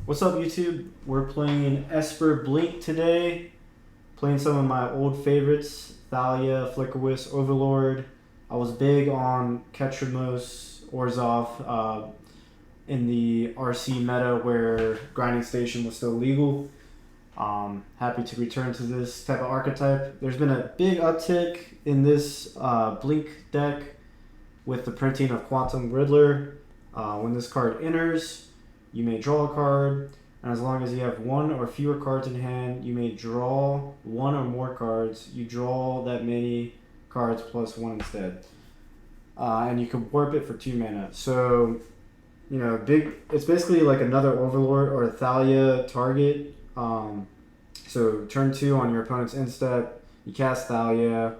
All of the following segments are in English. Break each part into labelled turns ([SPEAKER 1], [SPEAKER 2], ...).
[SPEAKER 1] What's up, YouTube? We're playing Esper Blink today. Playing some of my old favorites: Thalia, Flickerwiss, Overlord. I was big on Ketramos, Orzhov in the RC meta where Grinding Station was still legal. Happy to return to this type of archetype. There's been a big uptick in this Blink deck with the printing of Quantum Riddler. When this card enters, you may draw a card, and as long as you have one or fewer cards in hand, you may draw one or more cards. You draw that many cards plus one instead. And you can warp it for 2 mana. So, it's basically like another Overlord or a Thalia target. So, turn 2 on your opponent's end step, you cast Thalia.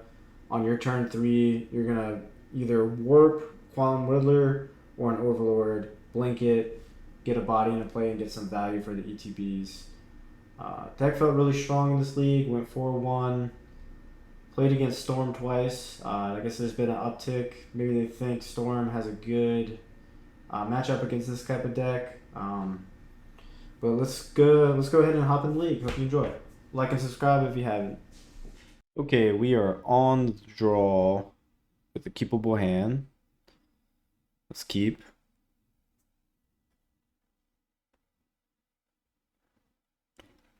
[SPEAKER 1] On your turn 3, you're going to either warp Quantum Riddler or an Overlord, blink it, get a body into play, and get some value for the ETBs. Deck felt really strong in this league, went 4-1. Played against Storm twice. I guess there's been an uptick. Maybe they think Storm has a good matchup against this type of deck. But let's go ahead and hop in the league. Hope you enjoy. Like and subscribe if you haven't. Okay, we are on the draw with a keepable hand. Let's keep.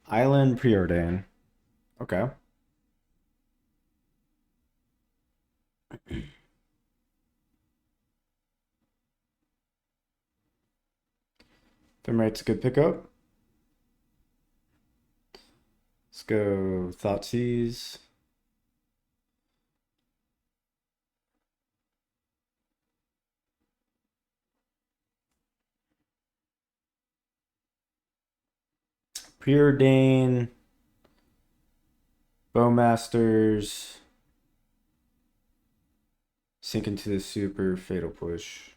[SPEAKER 1] Island Preordain. Okay. Thermite's a good pickup. Let's go Thoughtseize. Preordain. Bowmasters. Sink into the super fatal push.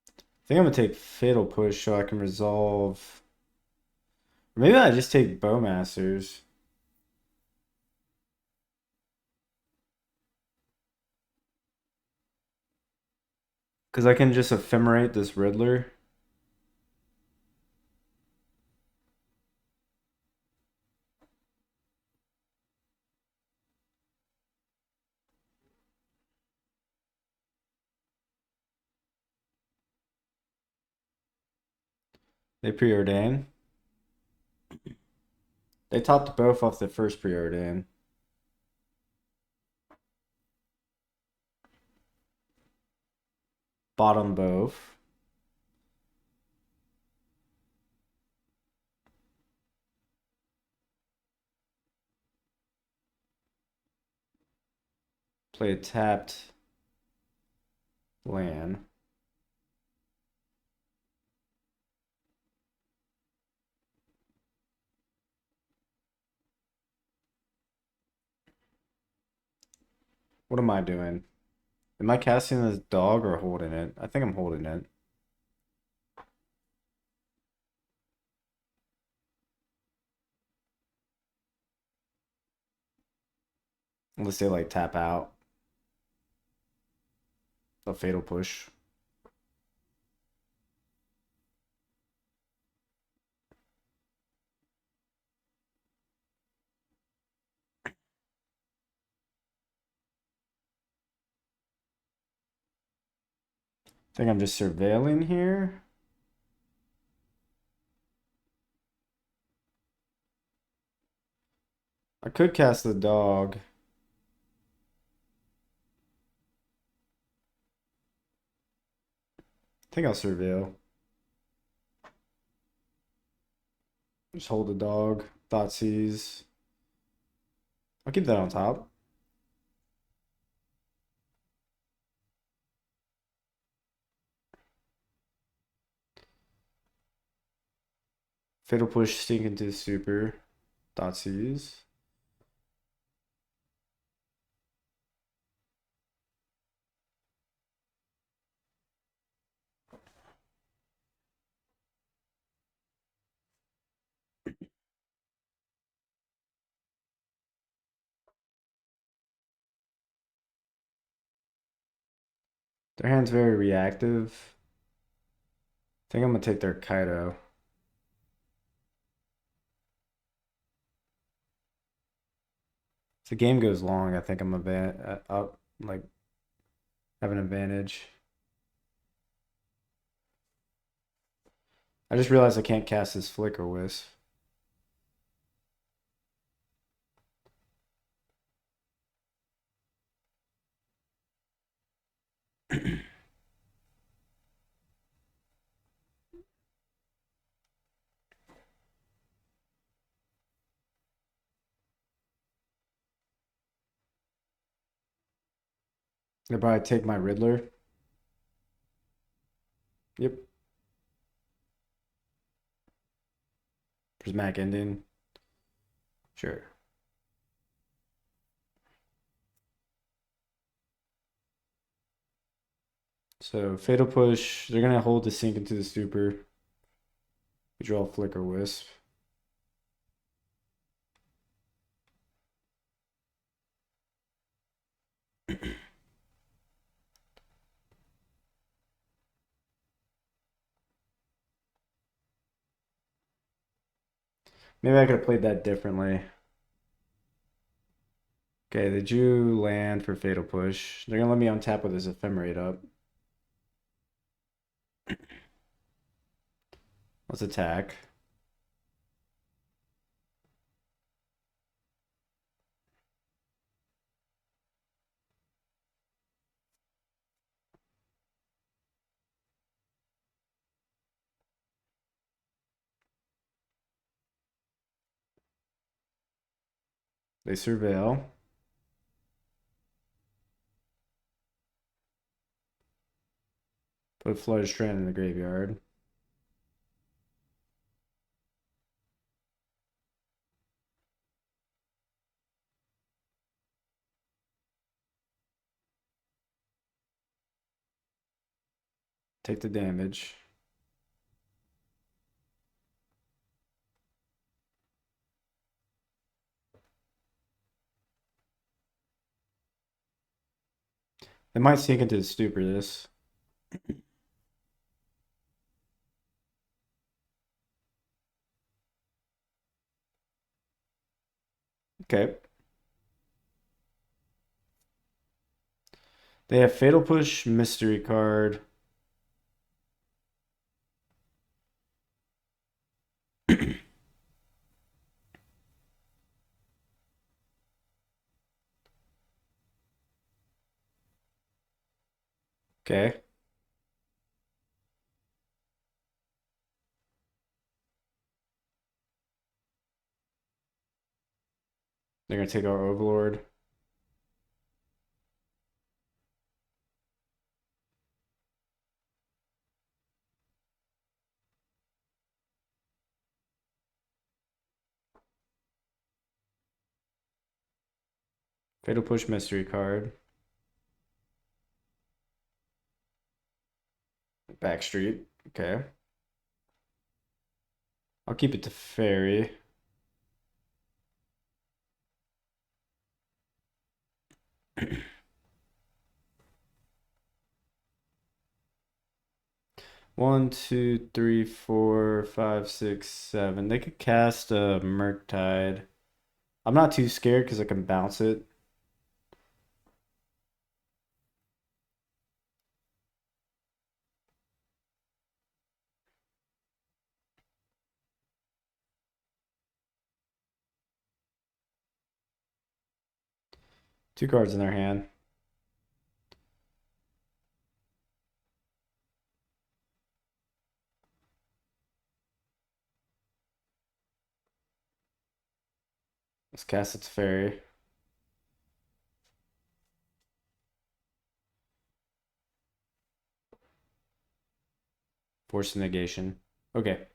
[SPEAKER 1] I think I'm gonna take fatal push so I can resolve. Or maybe I just take Bowmasters. Because I can just ephemerate this Riddler. They preordain. They topped both off the first preordain. Bottom both. Play a tapped land. What am I doing? Am I casting this dog or holding it? I think I'm holding it. Unless they like tap out. A fatal push. I think I'm just surveilling here. I could cast the dog. I think I'll surveil. Just hold the dog. Thoughtseize. I'll keep that on top. Fatal push, sink into super. Thoughtseize. Their hand's very reactive. I think I'm gonna take their Kaido. If the game goes long, I think I'm up like have an advantage. I just realized I can't cast this Flicker Wisp. They'll probably take my Riddler. Yep. Prismatic Ending. Sure. So Fatal Push, they're gonna hold the sink into the super. We draw Flicker Wisp. Maybe I could have played that differently. Okay, they drew land for Fatal Push. They're gonna let me untap with his Ephemerate up. Let's attack. They surveil. Put Flutter Strand in the graveyard. Take the damage. They might sink into the stupor this. Okay. They have Fatal Push, Mystery card. Okay. They're gonna take our Overlord. Fatal Push, Mystery card. Backstreet. Okay. I'll keep it to Fairy. One, two, three, four, five, six, seven. They could cast a Murktide. I'm not too scared because I can bounce it. Two cards in their hand. Let's cast its Fairy. Force negation. Okay.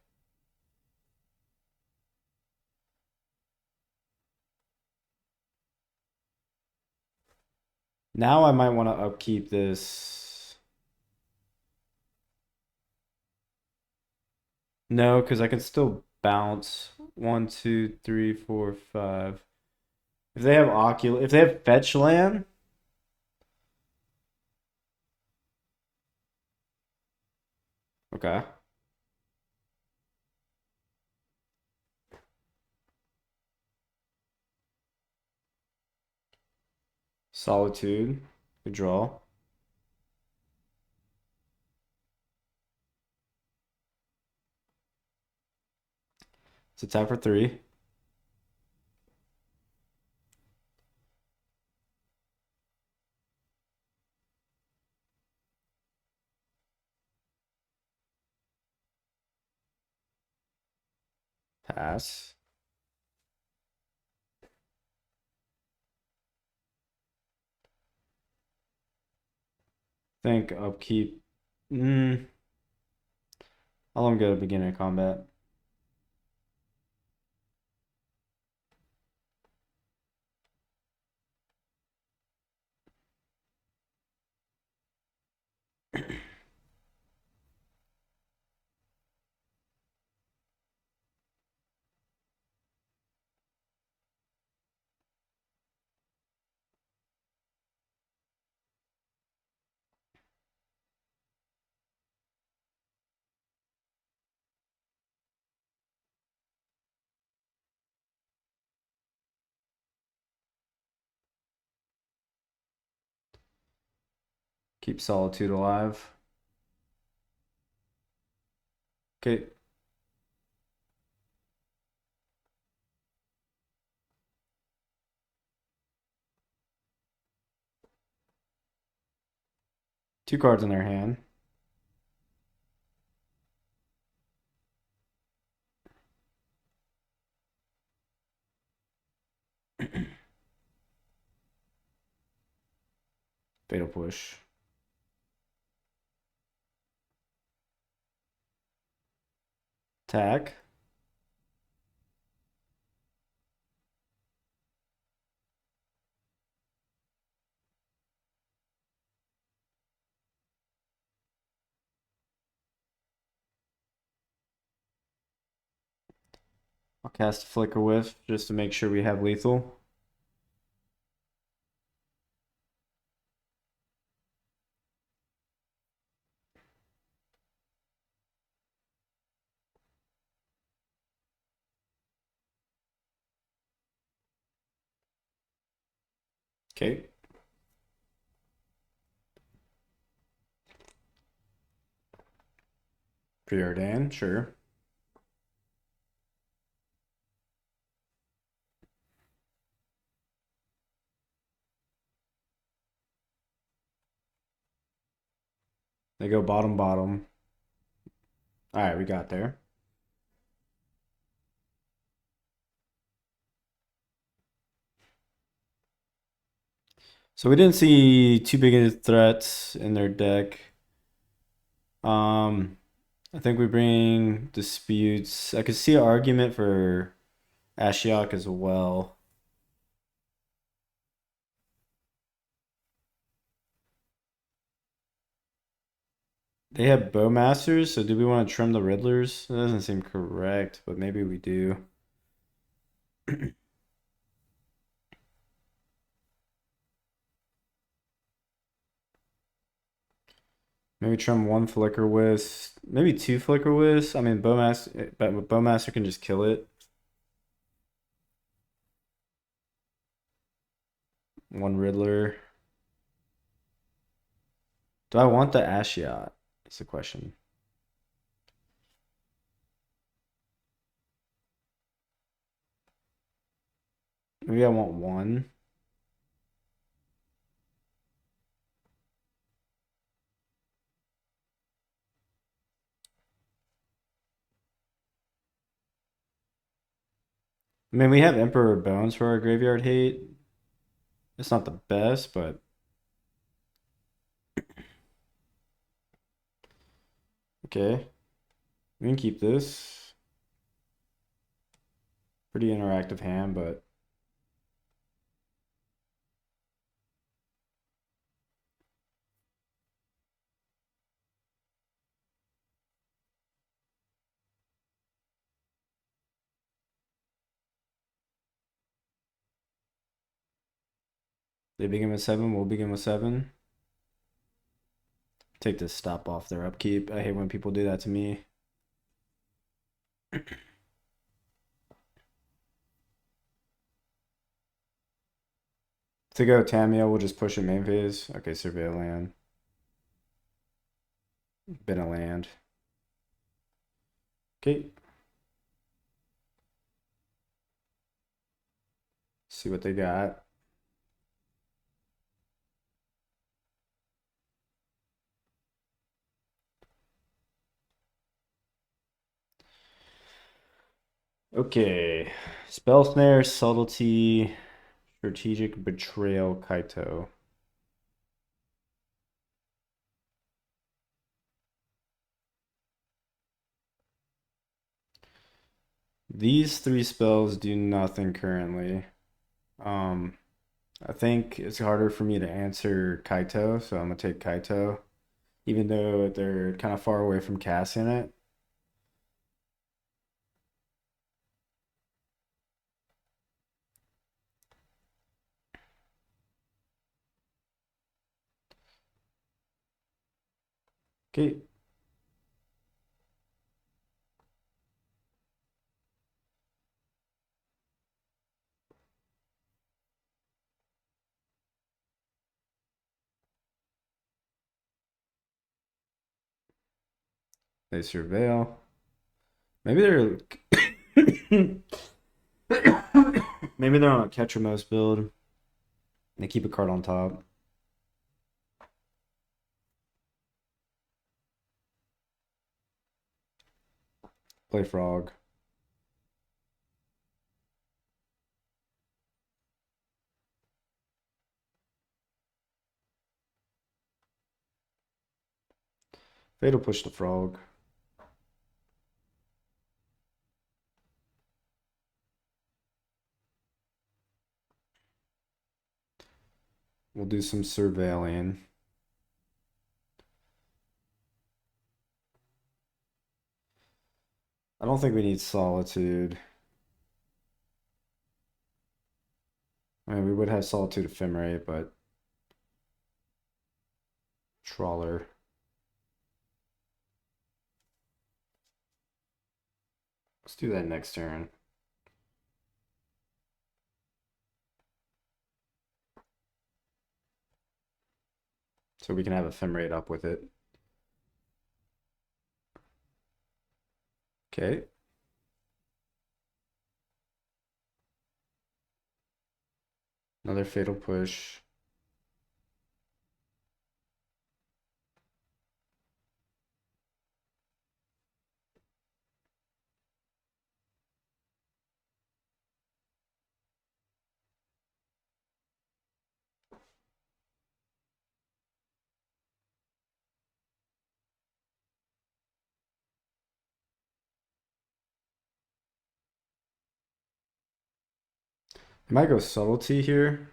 [SPEAKER 1] Now I might want to upkeep this. No, because I can still bounce. One, two, three, four, five. If they have if they have fetch land, Okay. Solitude. Good draw. It's a tap for 3. Pass. Think upkeep. I'll let him go to beginner combat. Keep Solitude alive. Okay. Two cards in their hand. Fatal Push. Attack. I'll cast Flicker Whiff just to make sure we have lethal. Okay. Preordain, sure. They go bottom, bottom. All right, we got there. So we didn't see too big of threats in their deck. I think we bring disputes. I could see an argument for Ashiok as well. They have Bowmasters, so do we want to trim the Riddlers? That doesn't seem correct, but maybe we do. Maybe trim one Flicker Wisp, maybe two Flicker Wisps. I mean, Bowmaster can just kill it. One Riddler. Do I want the Ashiok? That's the question. Maybe I want one. I mean, we have Emperor Bones for our graveyard hate. It's not the best, but okay. We can keep this. Pretty interactive hand, but they begin with 7, we'll begin with 7. Take this stop off their upkeep. I hate when people do that to me. To go Tameo, we'll just push a main phase. Okay, survey land. Been a land. Okay. See what they got. Okay. Spell Snare, Subtlety, Strategic Betrayal, Kaito. These three spells do nothing currently. I think it's harder for me to answer Kaito, so I'm gonna take Kaito, even though they're kind of far away from casting it. Okay. They surveil. Maybe they're maybe they're on a catcher most build. They keep a card on top. Play frog. Fatal push the frog. We'll do some surveilling. I don't think we need solitude. I mean, we would have solitude ephemerate, but trawler. Let's do that next turn. So we can have ephemerate up with it. Okay. Another fatal push. I might go subtlety here.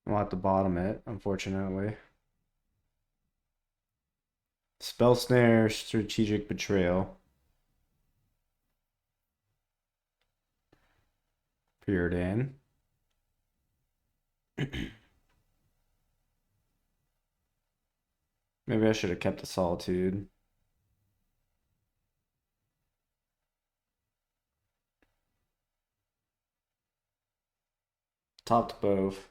[SPEAKER 1] We'll have to bottom it, unfortunately. Spell snare, strategic betrayal. Preordain. Maybe I should have kept the solitude. Topped both.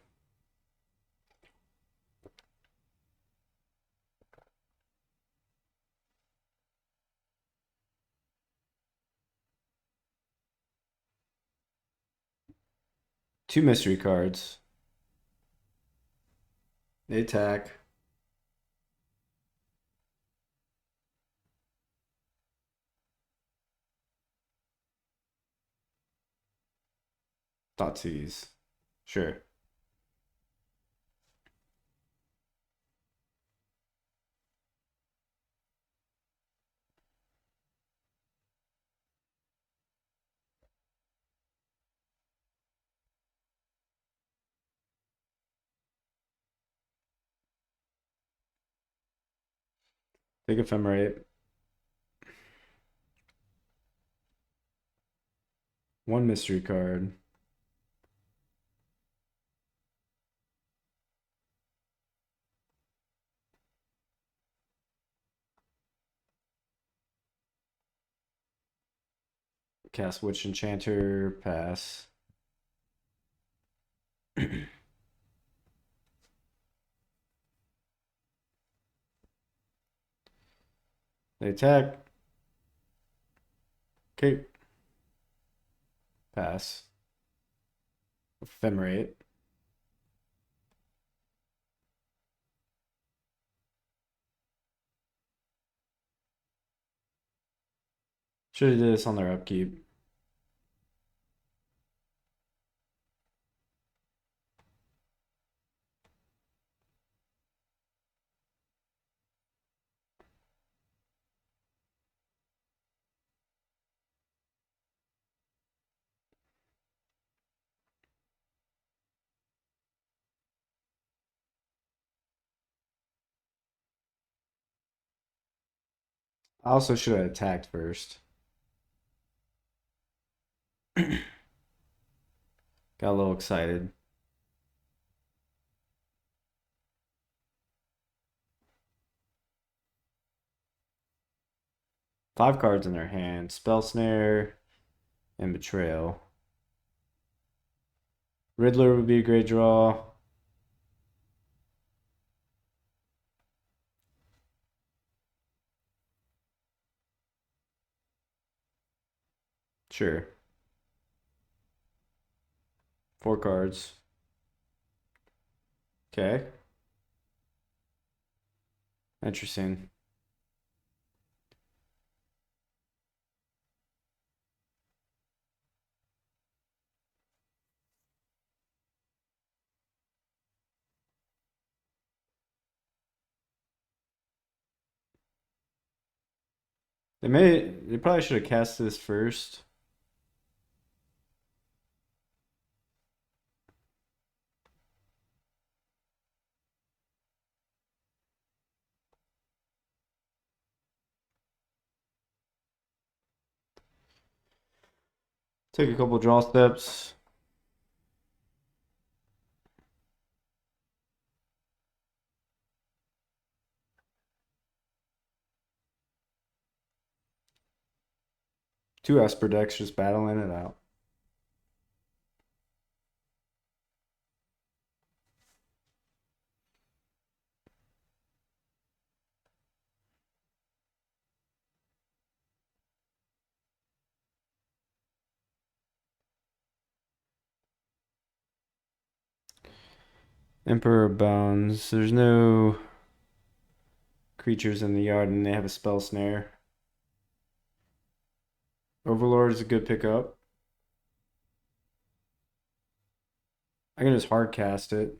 [SPEAKER 1] Two mystery cards. They attack. Thoughtseize. Sure. Big ephemerate. One mystery card. Cast Witch Enchanter, pass. They attack. Okay. Pass. Ephemerate. Should have did this on their upkeep. I also should have attacked first. Got a little excited. Five cards in their hand. Spell Snare and Betrayal. Riddler would be a great draw. Sure. Four cards. Okay. Interesting. They probably should have cast this first. Take a couple draw steps. Two Esper decks just battling it out. Emperor Bones. There's no creatures in the yard and they have a spell snare. Overlord is a good pickup. I can just hard cast it.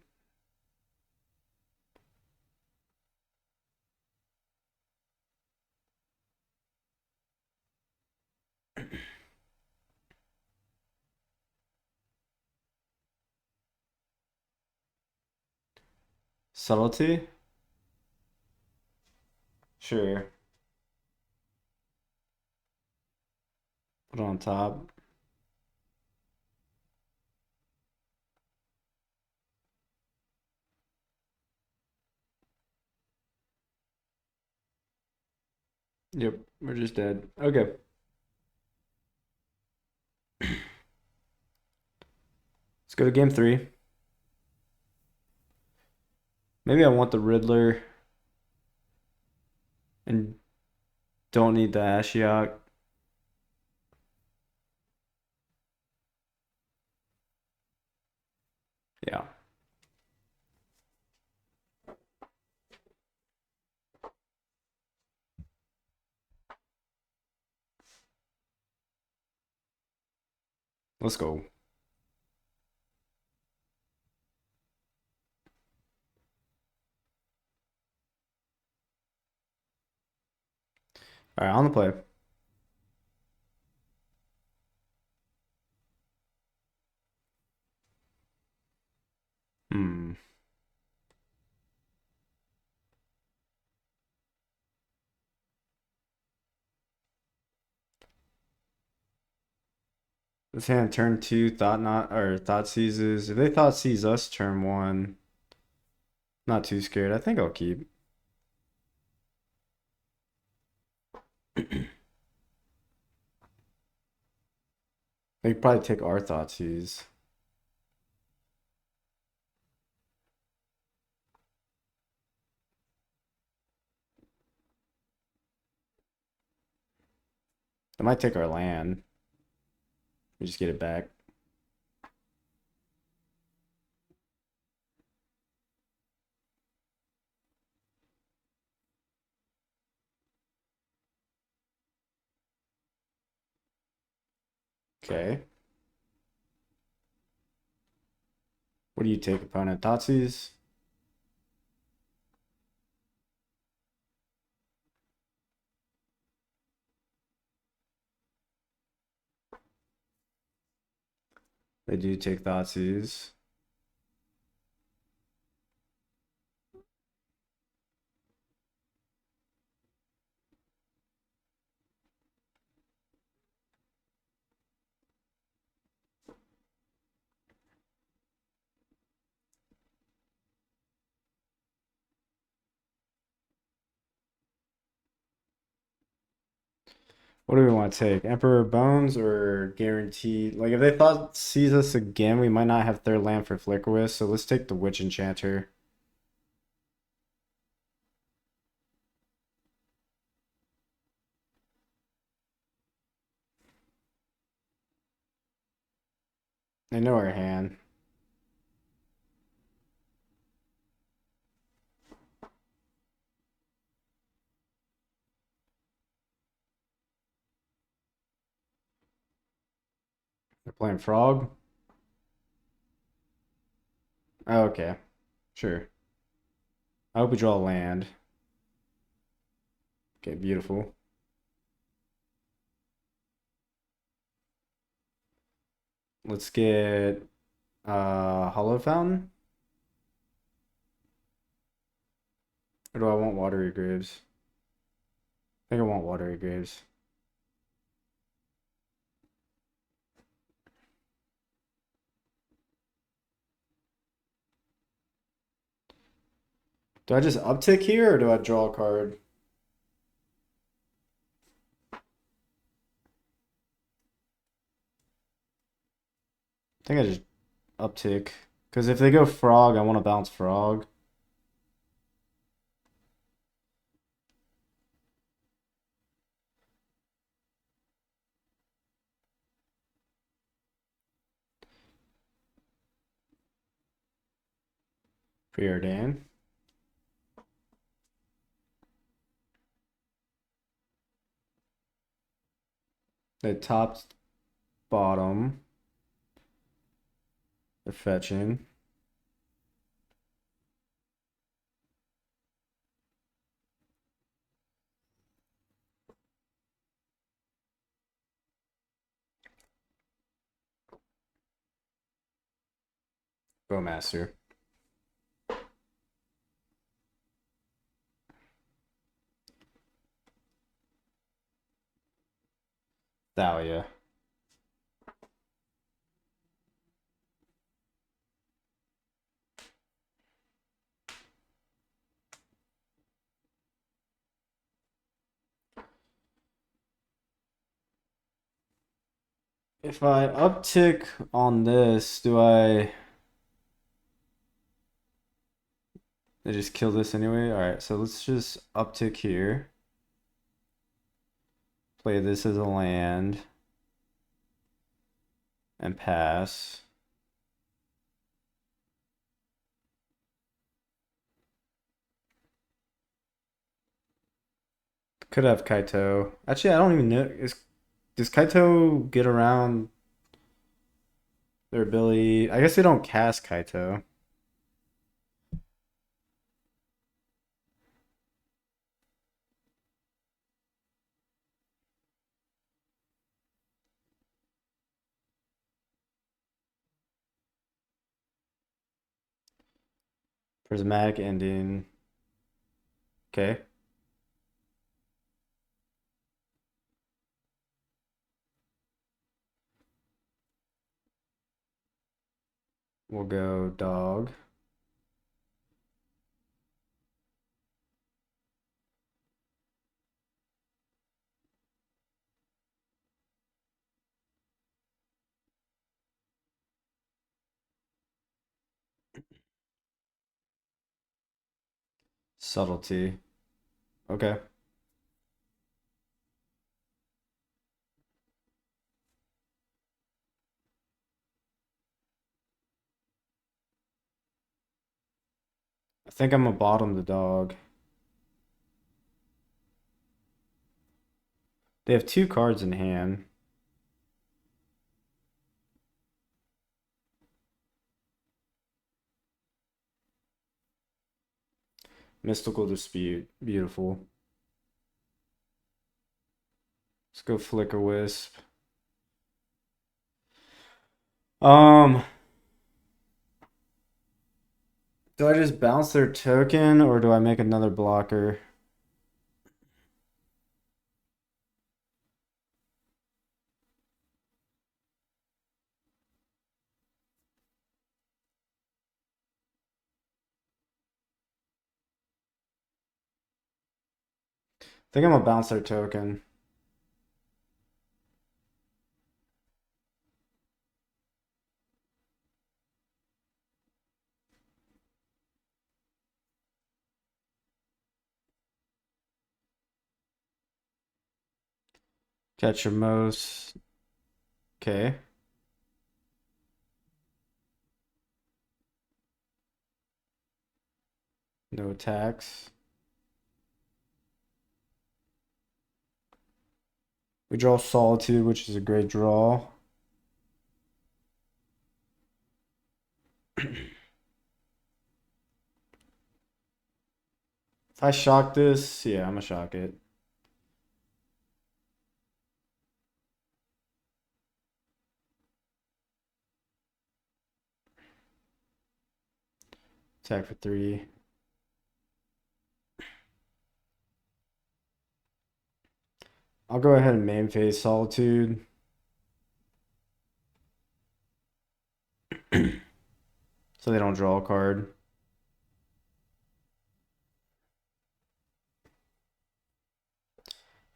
[SPEAKER 1] Subtlety? Sure. Put it on top. Yep, we're just dead. Okay. Let's go to game 3. Maybe I want the Riddler and don't need the Ashiok. Yeah. Let's go. All right, on the play. Hmm. This hand turn 2, thought not or thought seizes. If they thought seize us turn 1, not too scared. I think I'll keep. They could probably take our thought seize. They might take our land. We just get it back. Okay. What do you take, opponent? Thoughtseize? They do take Thoughtseize. What do we want to take? Emperor Bones or Guaranteed? Like, if they thought seize us again, we might not have third land for Flicker with, so let's take the Witch Enchanter. They know our hand. They're playing Frog? Oh, okay. Sure. I hope we draw a land. Okay, beautiful. Let's get Hollow Fountain. Or do I want Watery Graves? I think I want Watery Graves. Do I just uptick here or do I draw a card? I think I just uptick. Because if they go Frog, I want to bounce Frog. Preordain. They topped bottom. They're fetching. Bowmaster. Thalia. If I uptick on this, do I... They just kill this anyway? Alright, so let's just uptick here. Play this as a land. And pass. Could have Kaito. Actually, I don't even know. Does Kaito get around their ability? I guess they don't cast Kaito. Prismatic ending. Okay. We'll go dog. Subtlety. Okay. I think I'm gonna bottom the dog. They have 2 cards in hand. Mystical Dispute. Beautiful. Let's go Flicker Wisp. Um, do I just bounce their token or do I make another blocker? I think I'm gonna bounce their token. Catch your most. Okay. No attacks. We draw Solitude, which is a great draw. If I shock this, yeah, I'm gonna shock it. Attack for 3. I'll go ahead and main phase Solitude. So they don't draw a card.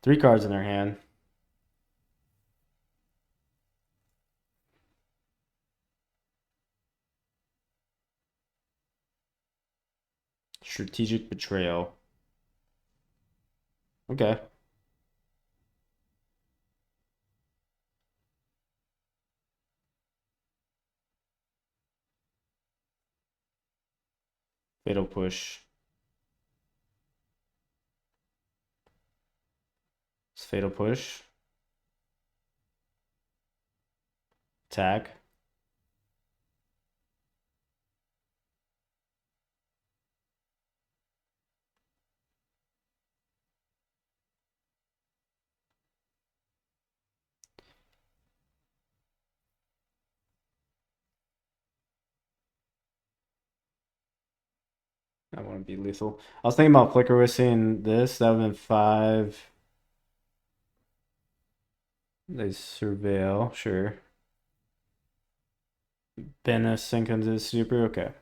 [SPEAKER 1] Three cards in their hand. Strategic Betrayal. Okay. Fatal Push. It's Fatal Push. Attack. I want to be lethal. I was thinking about Flicker Whistling this. That would have been 5. They surveil, sure. Benefit comes in super. Okay.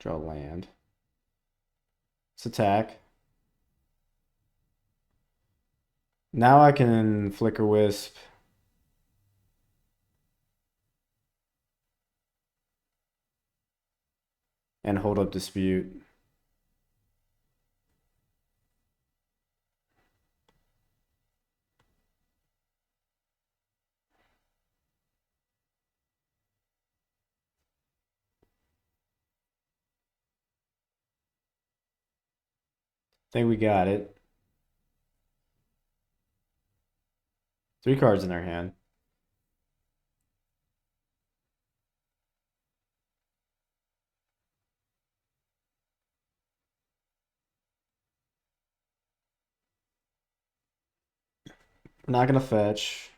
[SPEAKER 1] Draw land. Let's attack. Now I can Flicker Wisp. And hold up Dispute. I think we got it. 3 cards in their hand. Not gonna fetch.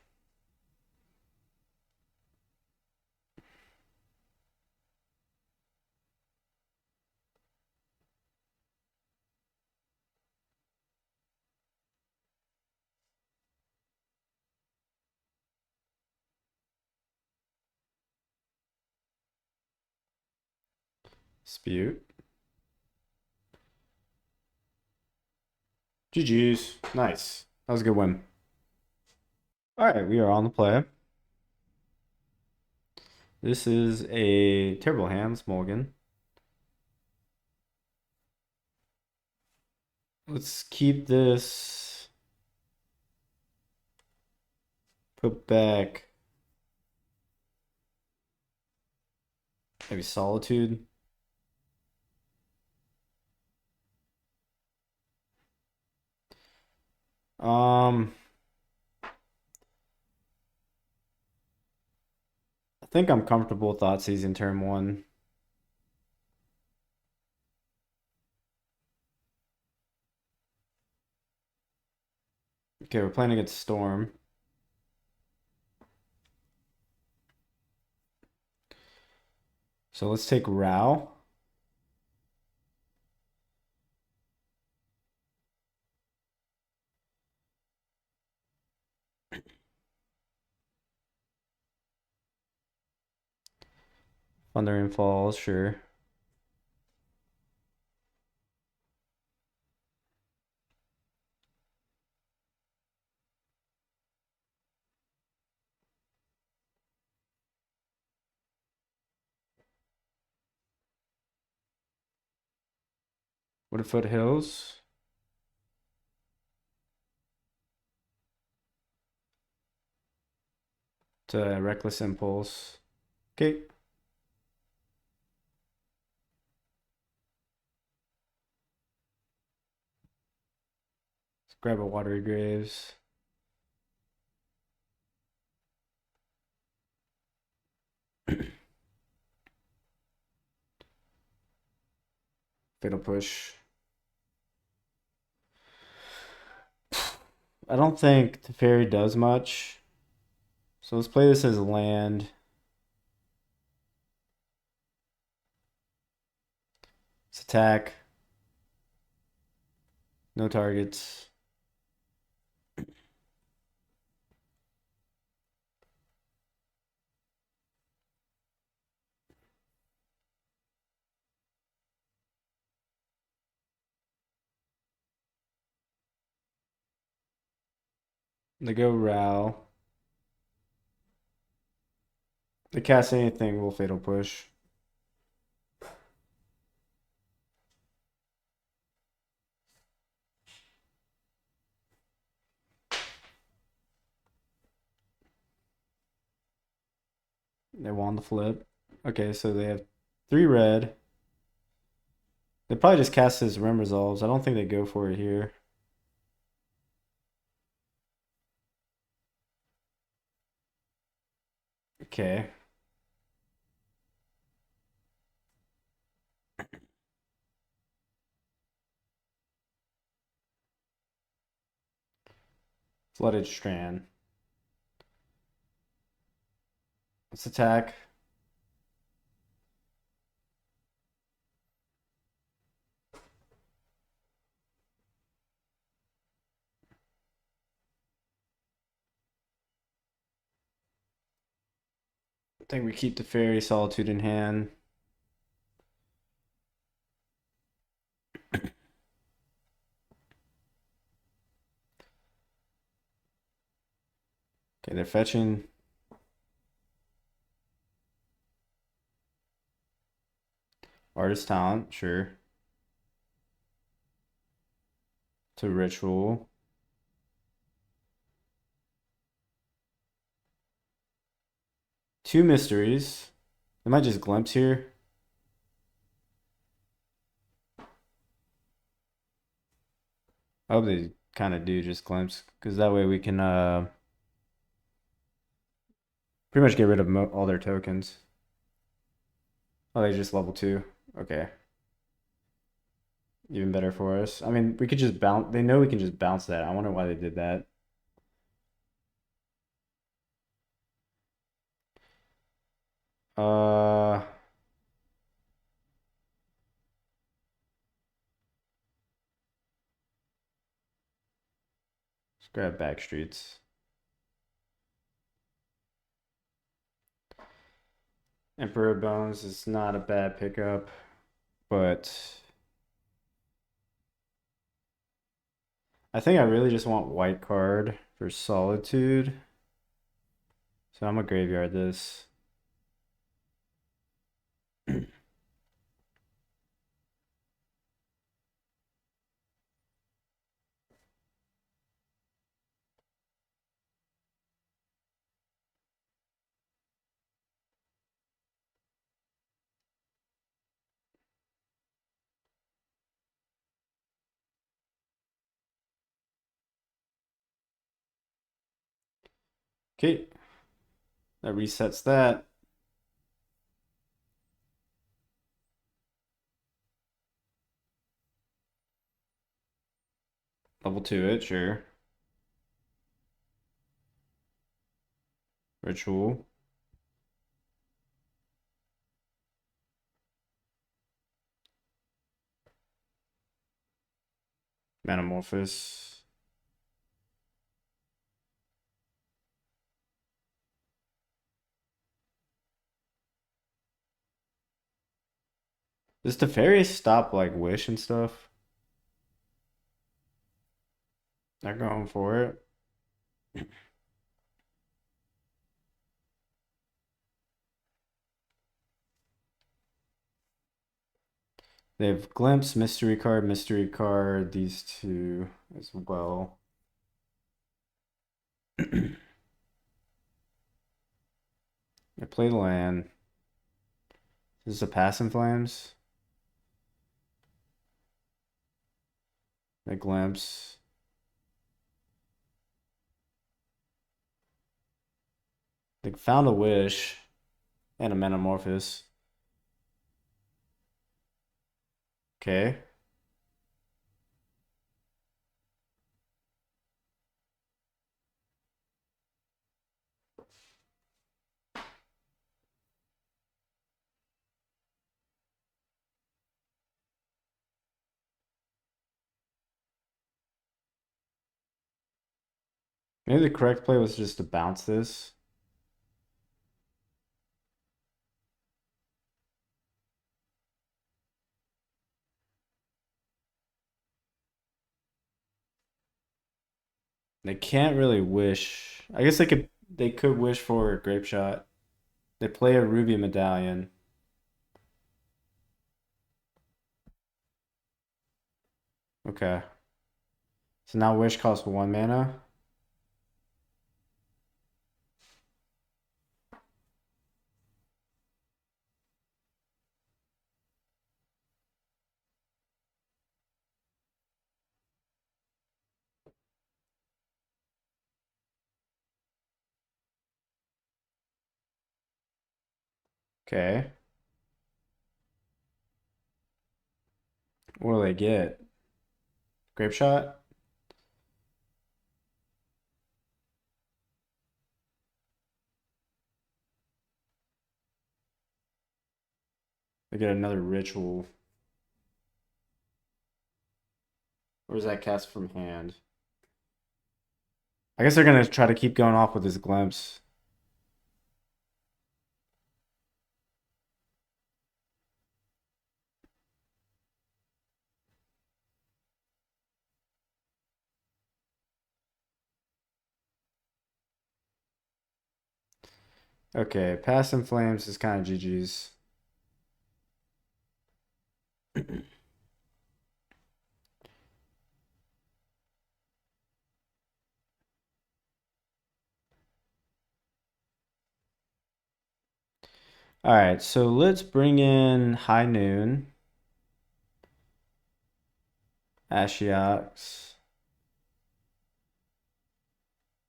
[SPEAKER 1] Dispute. GG's. Nice. That was a good win. Alright, we are on the play. This is a terrible hand, Mulligan. Let's keep this. Put back. Maybe Solitude. I think I'm comfortable with Thoughtseize turn 1. Okay, we're playing against Storm. So let's take Rao. Thundering Falls, sure. Woodfoot Hills. To Reckless Impulse. Okay. Let's grab a Watery Graves. Fatal Push. I don't think Teferi does much. So let's play this as a land. Let's attack. No targets. They go Rao. They cast anything, we'll Fatal Push. They won the flip. Okay, so they have 3 red. They probably just cast his Rim Resolves. I don't think they go for it here. Okay. Flooded Strand. Let's attack. I think we keep the Fairy Solitude in hand. Okay, they're fetching. Artist Talent, sure. To Ritual. Two Mysteries. They might just Glimpse here. I hope they kind of do just Glimpse, because that way we can pretty much get rid of all their tokens. Oh, they just level 2. Okay. Even better for us. I mean, we could just bounce. They know we can just bounce that. I wonder why they did that. Let's grab Backstreets. Emperor Bones is not a bad pickup. but I think I really just want white card for Solitude. So I'm gonna graveyard this. Okay, that resets that. Level 2 it, sure. Ritual. Metamorphosis. Does the fairy stop like Wish and stuff? They're going for it. They have Glimpse, Mystery Card, these two as well. I play the land. This is a Pass in Flames. They Glimpse. They found a Wish and a Metamorphosis. Okay. Maybe the correct play was just to bounce this. They can't really wish. I guess they could wish for a Grape Shot. They play a Ruby Medallion. Okay. So now wish costs 1 mana. Okay. What do they get? Grape Shot? They get another Ritual. Or is that cast from hand? I guess they're gonna try to keep going off with this Glimpse. Okay, Pass in Flames is kind of GG's. All right, so let's bring in High Noon, Ashiok.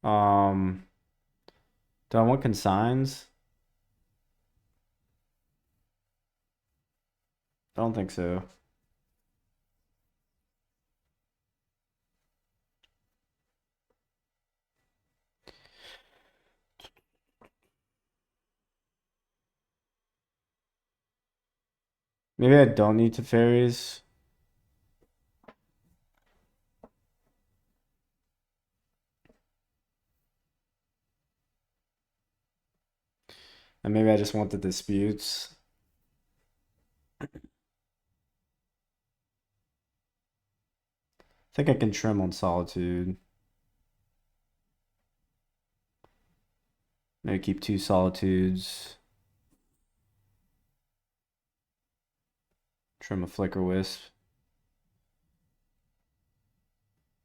[SPEAKER 1] Um, do I want Consigns? I don't think so. Maybe I don't need to fairies. And maybe I just want the disputes. think I can trim on Solitude. Maybe keep 2 Solitudes. Trim a Flicker Wisp.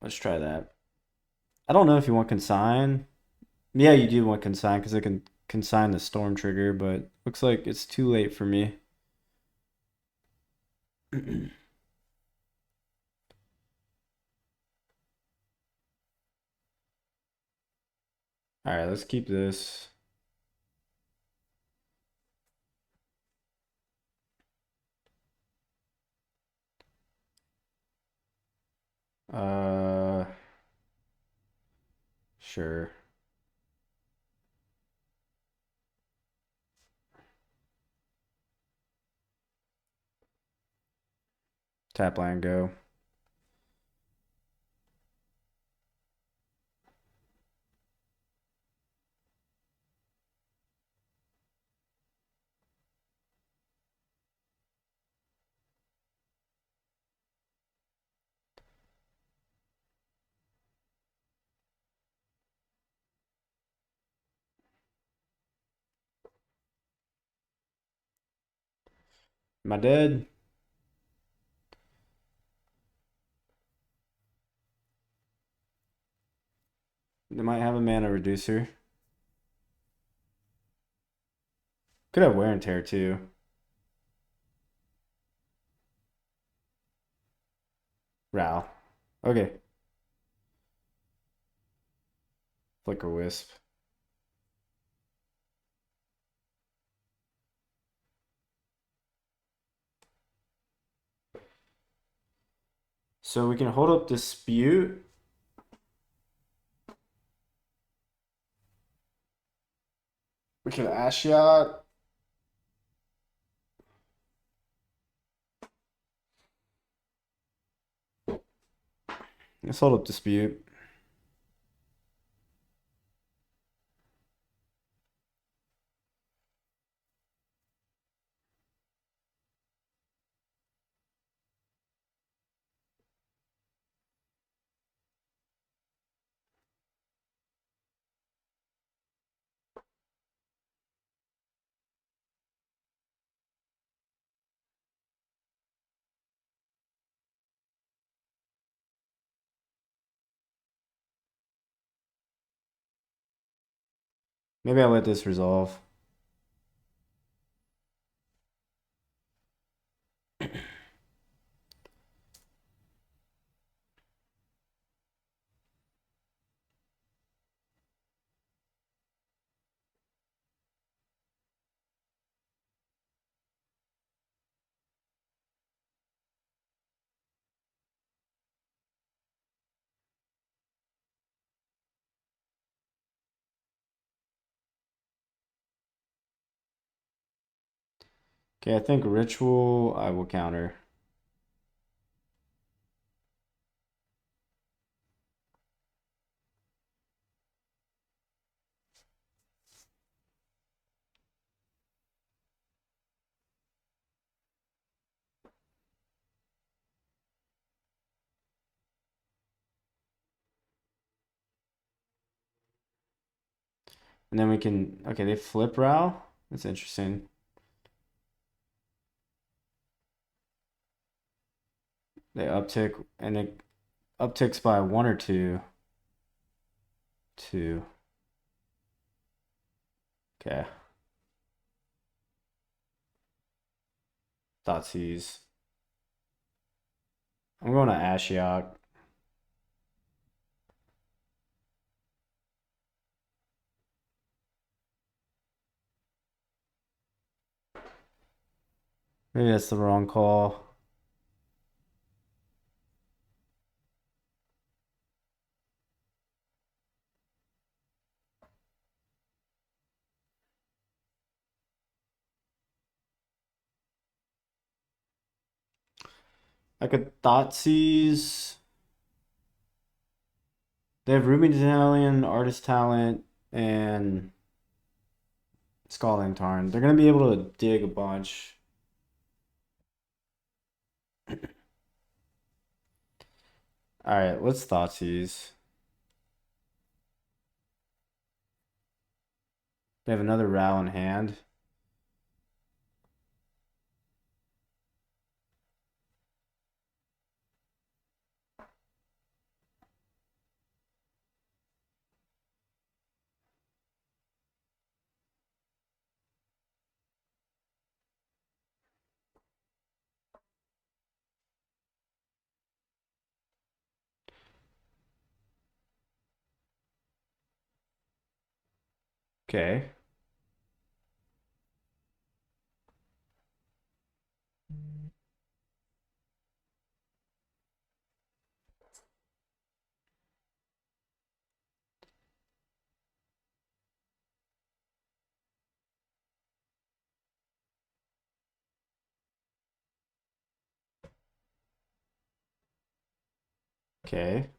[SPEAKER 1] Let's try that. I don't know if you want Consign. Yeah, you do want Consign because it can consign the Storm trigger, but looks like it's too late for me. Alright, let's keep this. Sure. Tap land go. Am I dead? They might have a mana reducer. Could have wear and tear too. Ral. Okay. Flicker Wisp. So we can hold up Dispute. We can Ashiok. Let's hold up Dispute. Maybe I'll let this resolve. Okay, I think Ritual I will counter. And then we can, okay, they flip Ral. That's interesting. They uptick, and it upticks by 1 or 2. 2. Okay. Thoughtseize. I'm going to Ashiok. Maybe that's the wrong call. I could Thoughtseize. They have Ruby Medallion, Artist Talent, and Scalding Tarn. They're going to be able to dig a bunch. Alright, let's Thoughtseize. They have another Row in hand. Okay. Okay.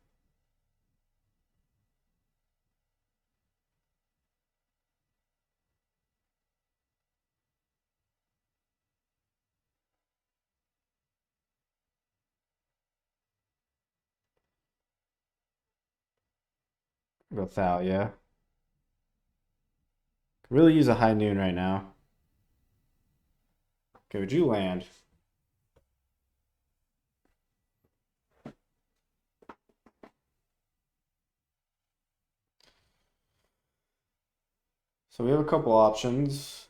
[SPEAKER 1] Go Thalia. Could really use a high noon right now. Okay, would you land? So we have a couple options.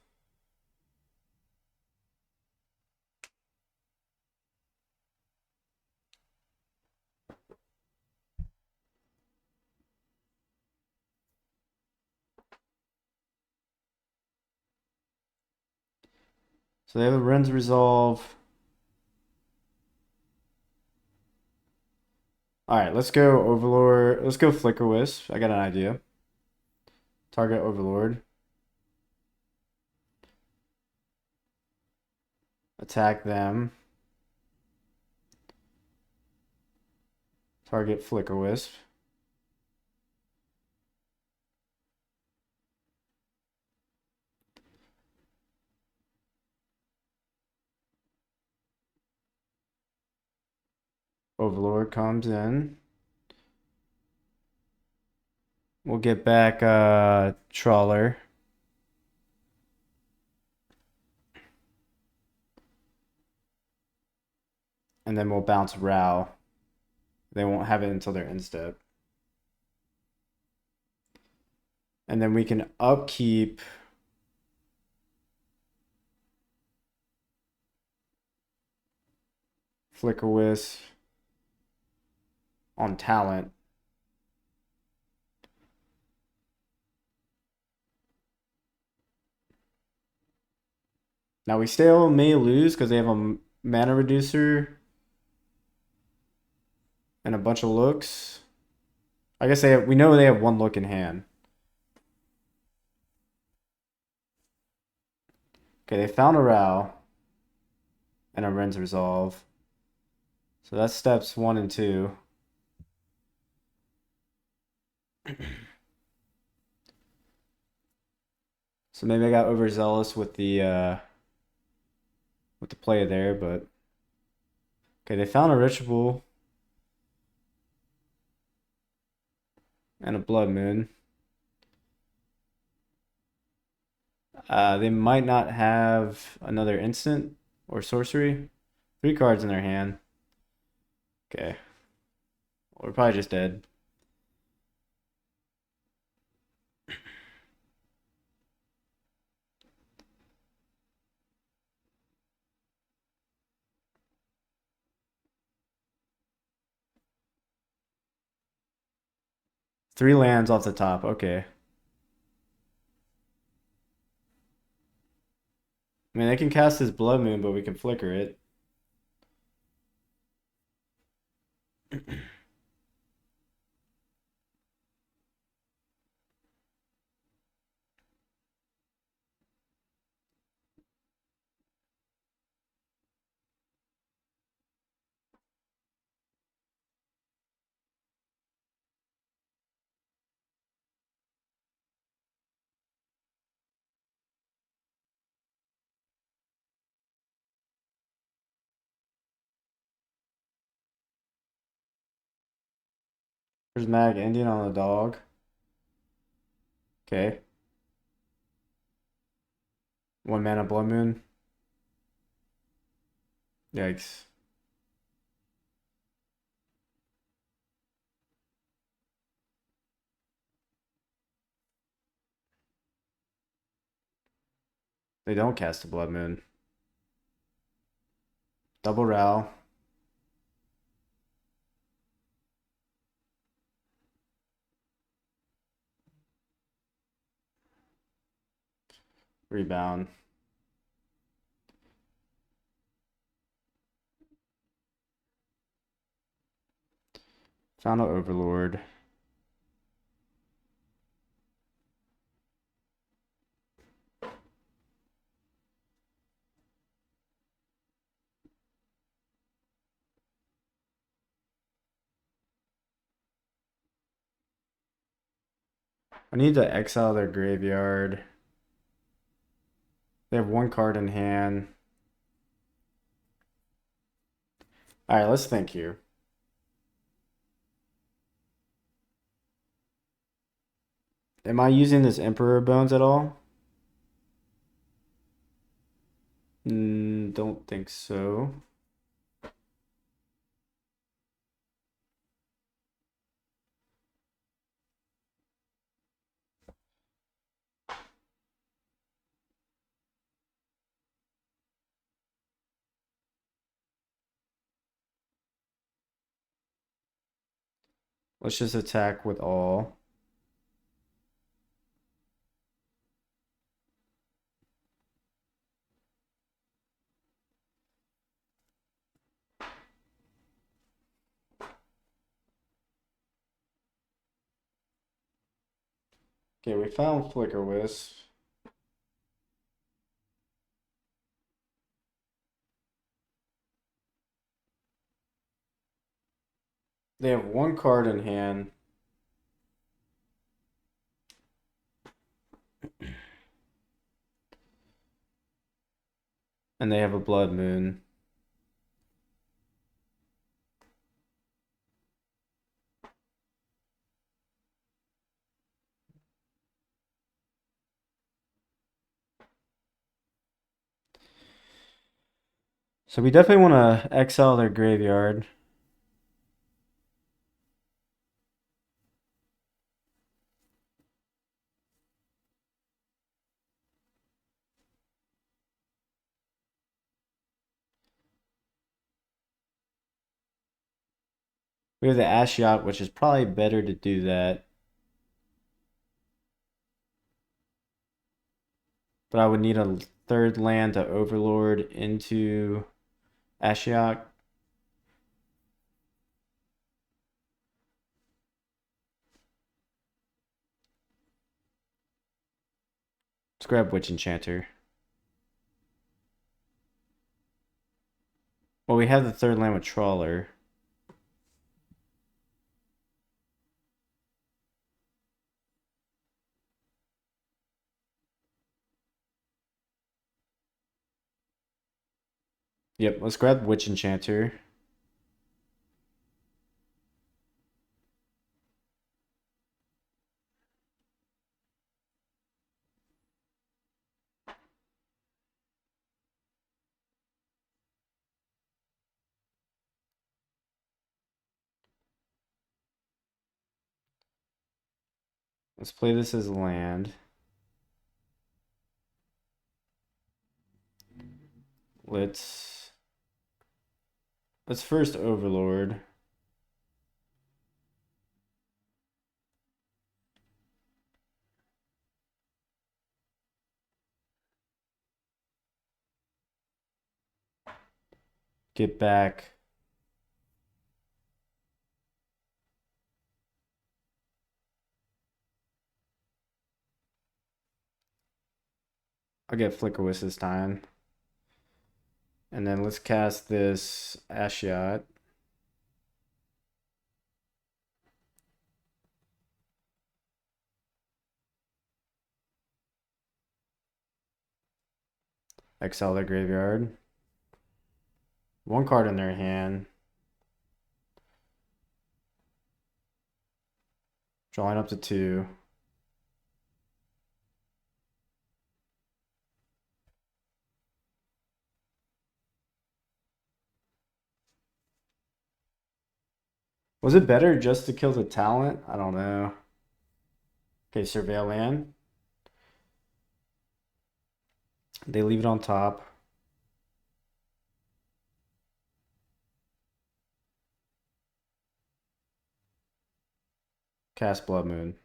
[SPEAKER 1] So they have a Ren's Resolve. Alright, let's go Overlord. Let's go Flicker Wisp. I got an idea. Target Overlord. Attack them. Target Flicker Wisp. Overlord comes in. We'll get back Trawler. And then we'll bounce Row. They won't have it until their end step. And then we can upkeep Flicker Wisp on talent. Now we still may lose because they have a mana reducer and a bunch of looks. I guess we know they have one look in hand. Okay, they found a Row and a Ren's Resolve. So that's steps 1 and 2. So maybe I got overzealous with the play there, but okay, they found a Ritual and a Blood Moon. They might not have another instant or sorcery. 3 cards in their hand. Okay. We're probably just dead. Three lands off the top. Okay. I mean, they can cast his Blood Moon, but we can flicker it. There's Mag Indian on the dog. Okay. 1 mana Blood Moon. Yikes. They don't cast a Blood Moon. Double Ral. Rebound. Found an Overlord. I need to exile their graveyard. They have 1 card in hand. Alright, let's think here. Am I using this Emperor Bones at all? Don't think so. Let's just attack with all. Okay, we found Flicker Wisp. They have 1 card in hand. And they have a Blood Moon. So we definitely want to exile their graveyard. We have the Ashiok, which is probably better to do that. But I would need a 3rd land to Overlord into Ashiok. Let's grab Witch Enchanter. Well, we have the 3rd land with Trawler. Yep, let's grab Witch Enchanter. Let's play this as land. Let's first Overlord. Get back. I'll get Flicker Wisp this time. And then let's cast this Ashiok. Exile their graveyard. 1 card in their hand. Drawing up to 2. Was it better just to kill the talent? I don't know. Okay, surveil land. They leave it on top. Cast Blood Moon.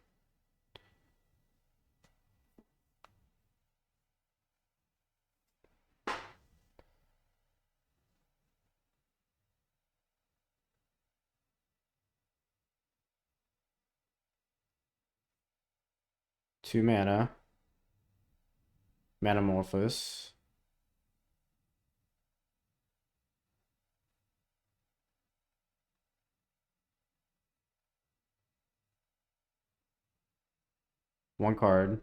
[SPEAKER 1] Two mana. Manamorphose. One card.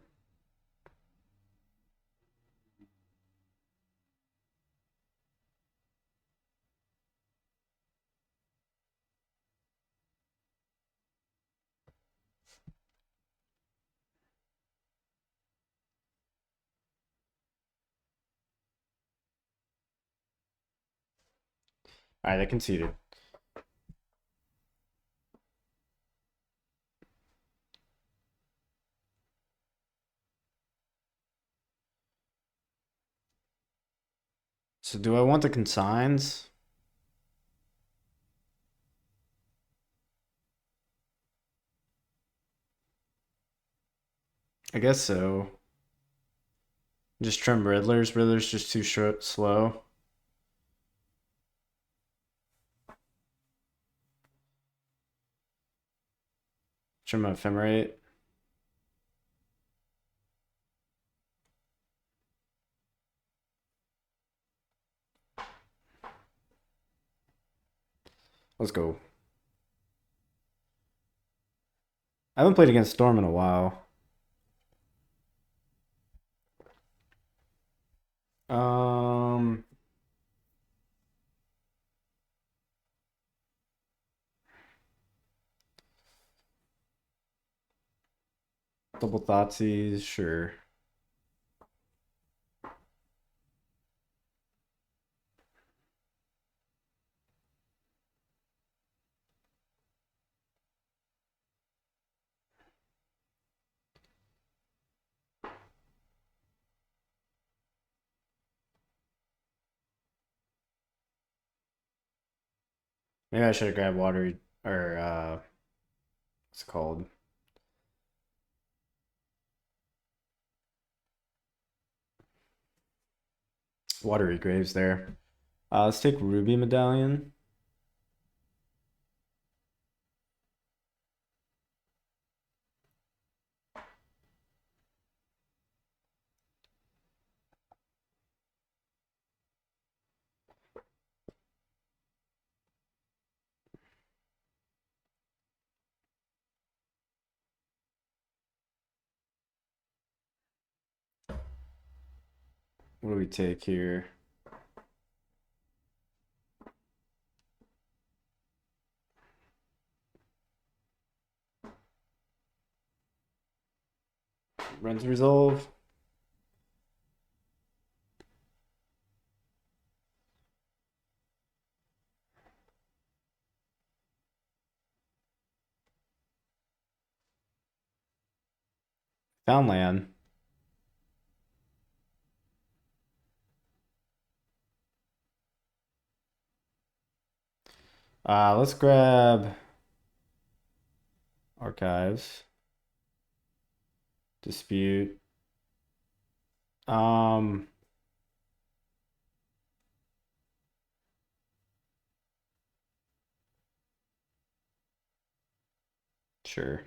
[SPEAKER 1] Alright, they conceded. So do I want the consigns? I guess so. Just trim Riddlers. Riddler's just too slow. Trim Ephemerate. Let's go. I haven't played against Storm in a while. Um, Double Thoughtseize, sure. Maybe I should have grabbed water or what's it called? Watery Graves there. Let's take Ruby Medallion. What do we take here? Ren's Resolve. Found land. Let's grab Archives. Dispute. Um, sure.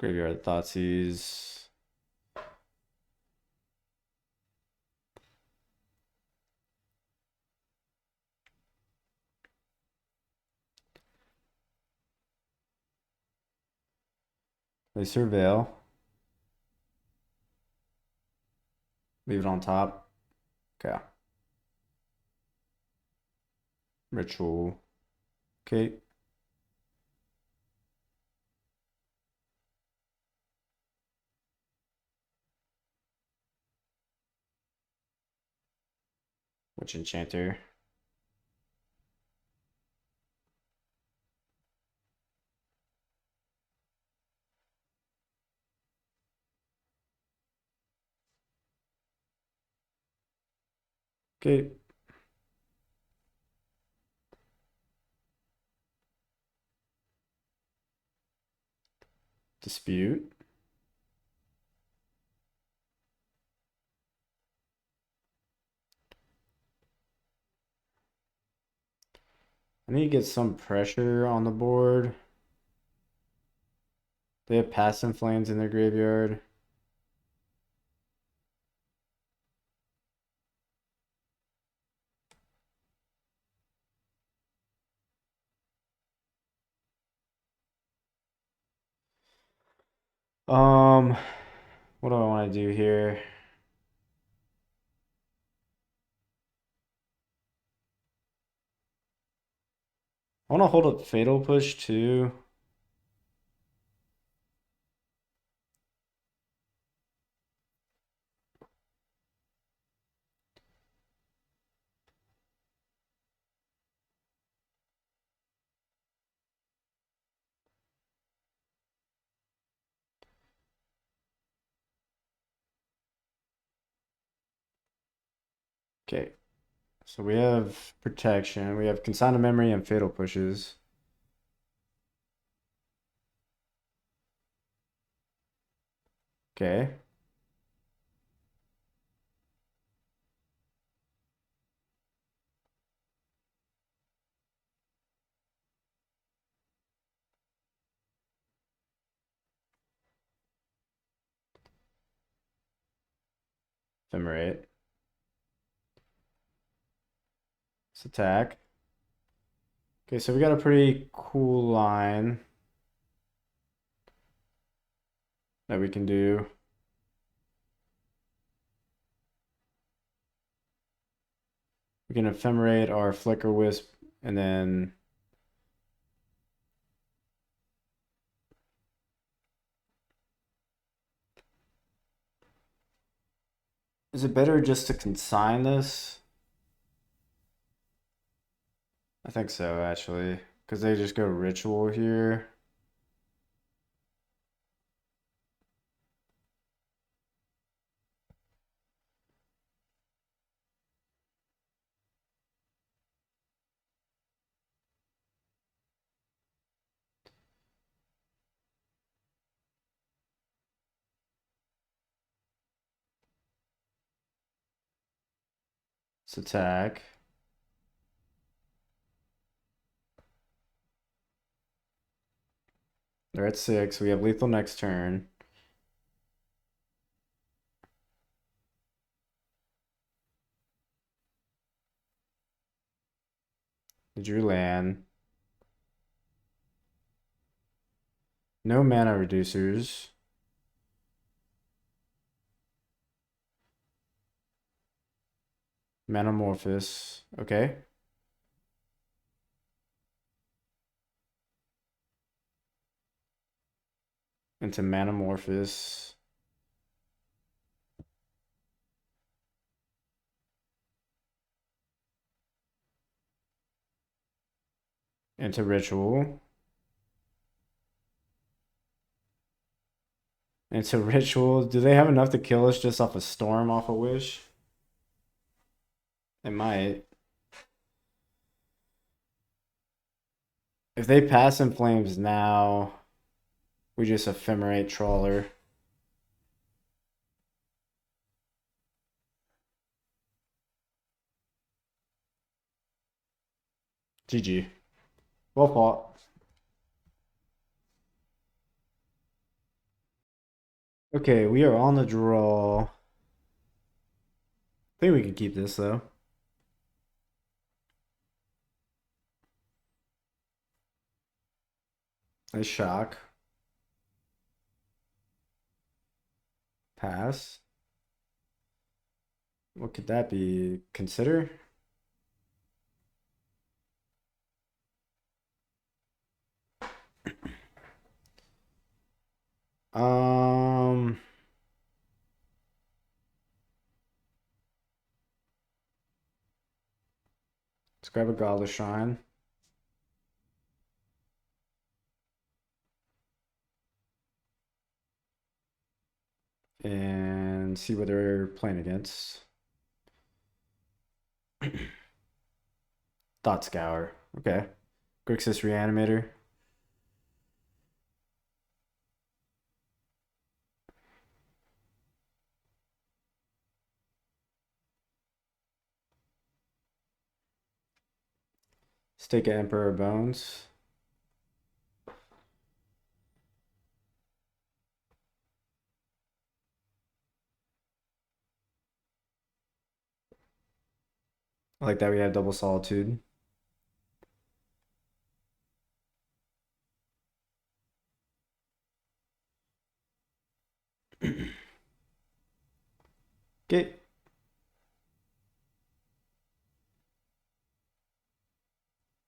[SPEAKER 1] Graveyard Thoughtseize. They surveil. Leave it on top. Okay. Ritual. Okay. Which enchanter? Okay. Dispute. I need to get some pressure on the board. They have Past in Flames in their graveyard. Um, what do I want to do here? I want to hold up Fatal Push too. Okay, so we have protection. We have Consign of Memory and Fatal Pushes. Okay. Ephemerate. Let's attack. Okay, so we got a pretty cool line that we can do. We can ephemerate our Flicker Wisp and then is it better just to consign this? I think so, actually. Because they just go Ritual here. Let's attack. They're at 6. We have lethal next turn. They drew land. No mana reducers. Manamorphous. Okay. Into Manamorphous. Into Ritual. Into Ritual. Do they have enough to kill us just off a Storm off a Wish? They might. If they pass in Flames now, we just Ephemerate Trawler. GG. Well fought. Okay, we are on the draw. I think we can keep this though. Nice shock. Pass. What could that be? Consider? Um, let's grab a Godless Shrine and see what they're playing against. Thought Scour. Okay. Grixis Reanimator. Stake of Emperor Bones. I like that we have Double Solitude. Okay.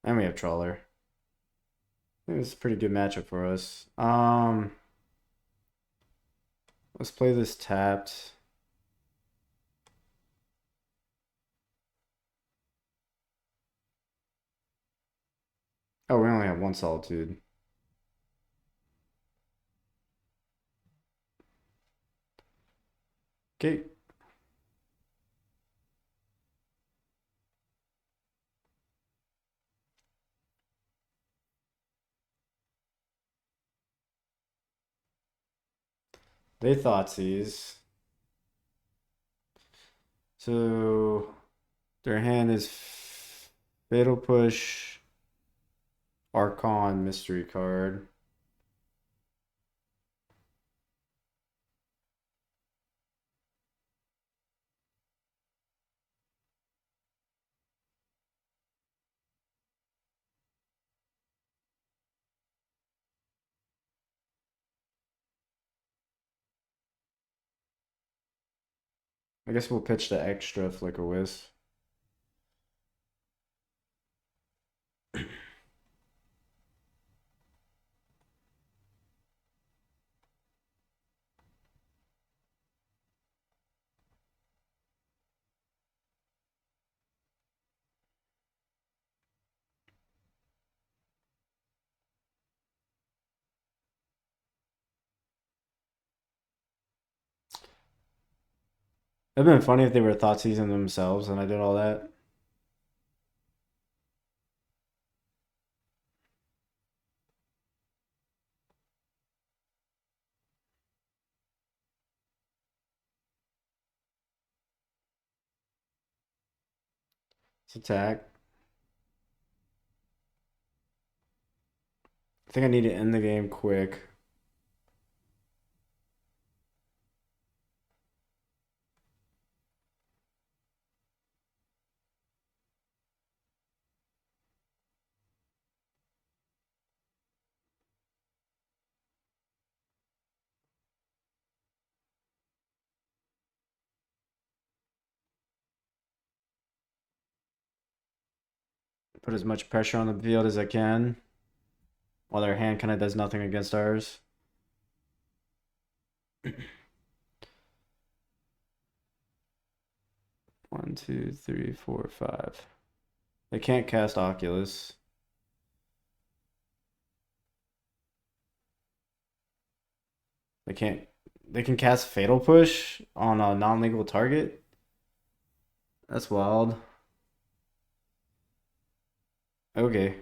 [SPEAKER 1] And we have Trawler. I think it's a pretty good matchup for us. Let's play this tapped. Oh, we only have one Solitude. Okay. They Thoughtseize. So their hand is Fatal Push, Archon, Mystery card. I guess we'll pitch the extra Flicker Wisp. It'd been funny if they were Thoughtseizing themselves and I did all that. Let's attack. I think I need to end the game quick. Put as much pressure on the field as I can while their hand kind of does nothing against ours. One, two, three, four, five. They can't cast Oculus. They can't. They can cast Fatal Push on a non-legal target. That's wild. Okay.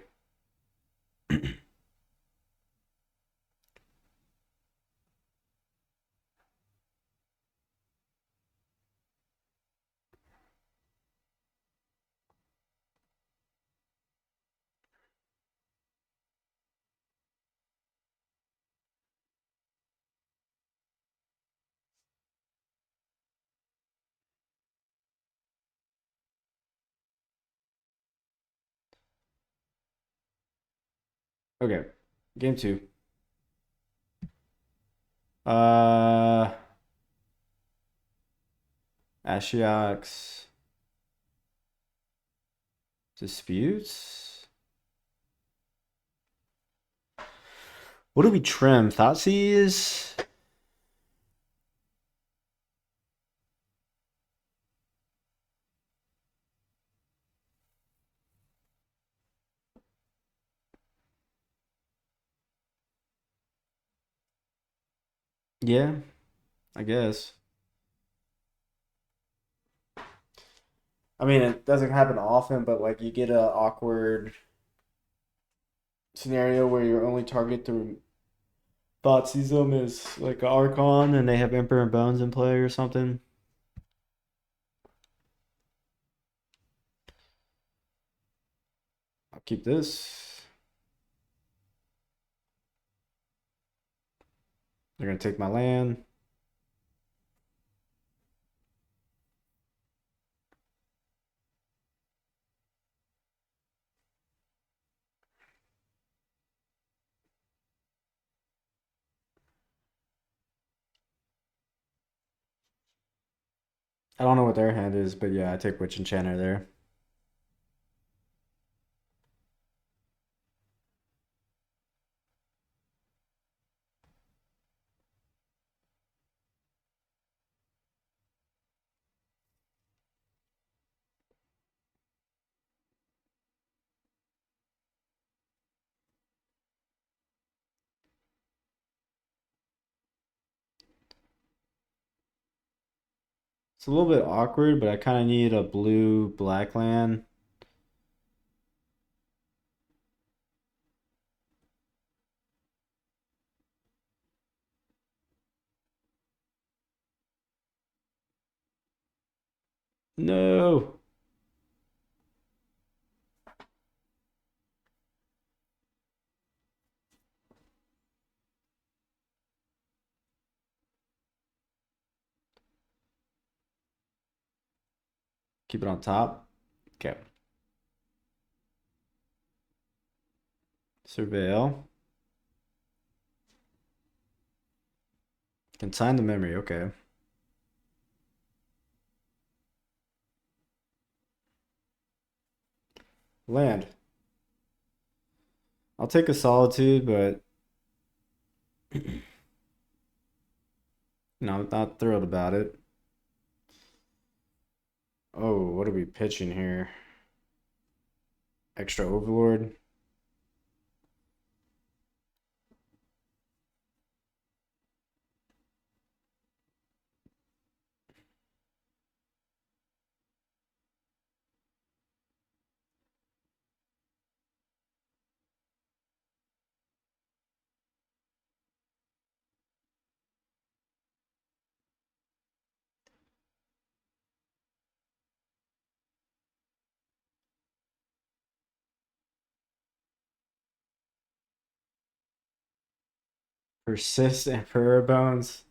[SPEAKER 1] Okay. Game two. Uh, Ashiok's Disputes. What do we trim? Thoughtseize? Yeah, I guess. I mean, it doesn't happen often, but like you get a awkward scenario where your only target to Thoughtseize them is like an Archon and they have Emperor and Bones in play or something. I'll keep this. They're gonna take my land. I don't know what their hand is, but yeah, I take Witch Enchanter there. It's a little bit awkward, but I kind of need a blue black land. No. Keep it on top. Okay. Surveil. Consign the memory. Okay. Land. I'll take a Solitude, but no, I'm not thrilled about it. Oh, what are we pitching here? Extra Overlord. Persist Emperor Bones.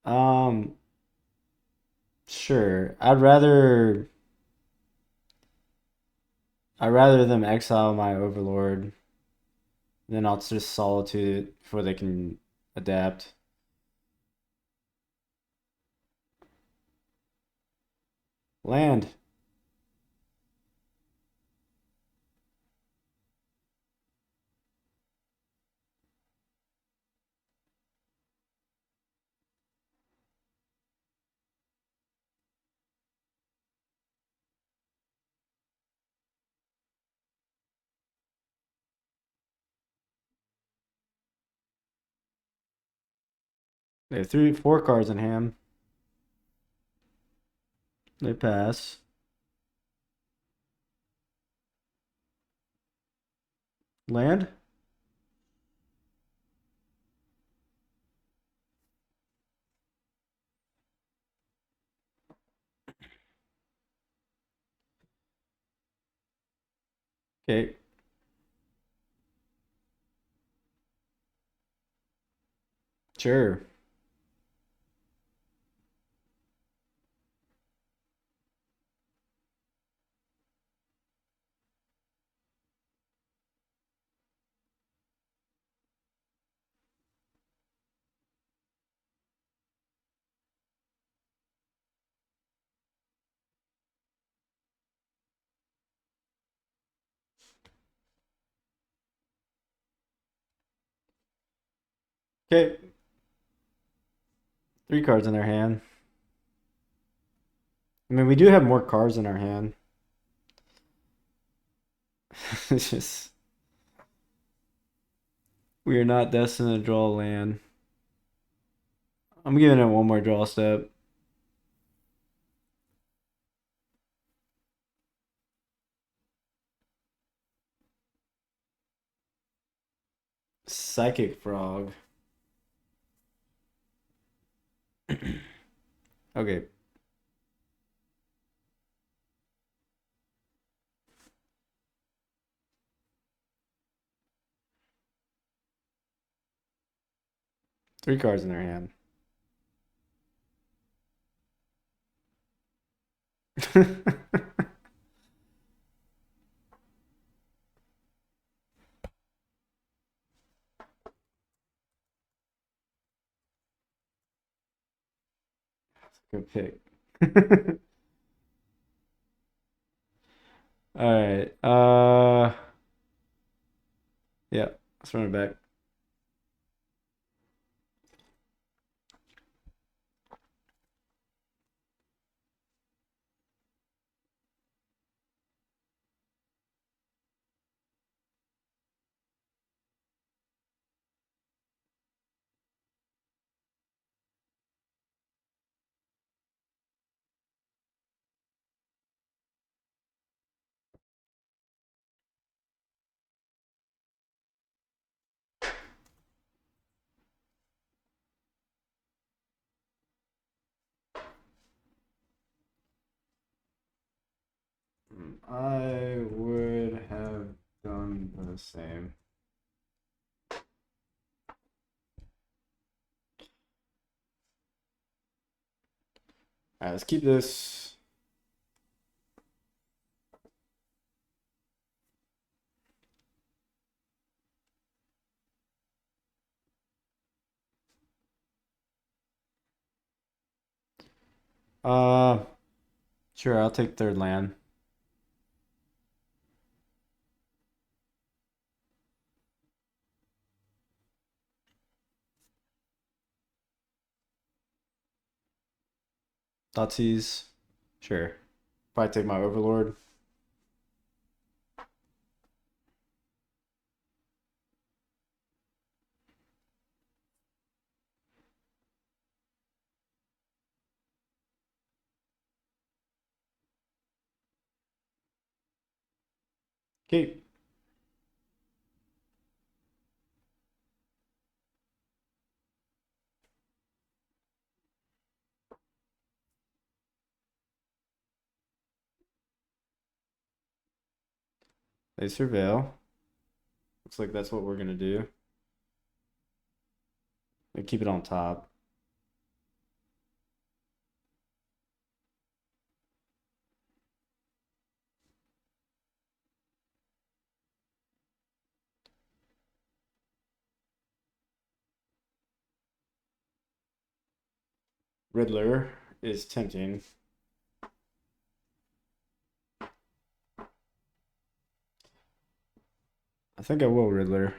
[SPEAKER 1] Um, sure. I'd rather them exile my Overlord. Then I'll just Solitude it before they can adapt. Land. They have 4 cards in hand. They pass. Land. Okay. Sure. Okay. 3 cards in their hand. I mean, we do have more cards in our hand. It's just we are not destined to draw land. I'm giving it one more draw step. Psychic Frog. Okay. Three cards in their hand. Good pick. All right. Yeah. Let's run it back. I would have done the same. All right, let's keep this. Uh, sure, I'll take third land. Thoughtseize. Sure. Probably take my Overlord. Okay. They surveil. Looks like that's what we're gonna do. We keep it on top. Riddler is tempting. I think I will Riddler.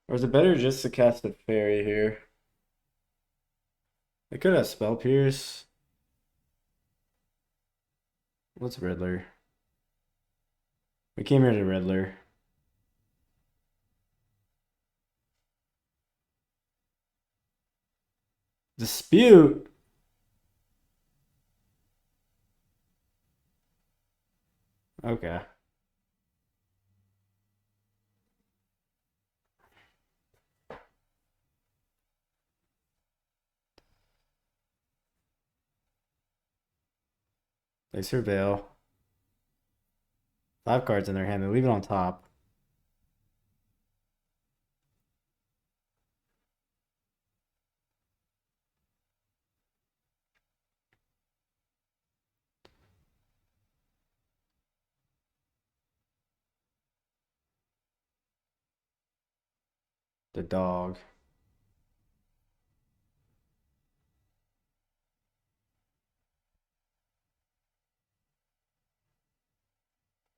[SPEAKER 1] Or is it better just to cast a fairy here? I could have Spell Pierce. What's Riddler? We came here to Riddler. Dispute. Okay. They surveil. 5 cards in their hand. They leave it on top. The dog.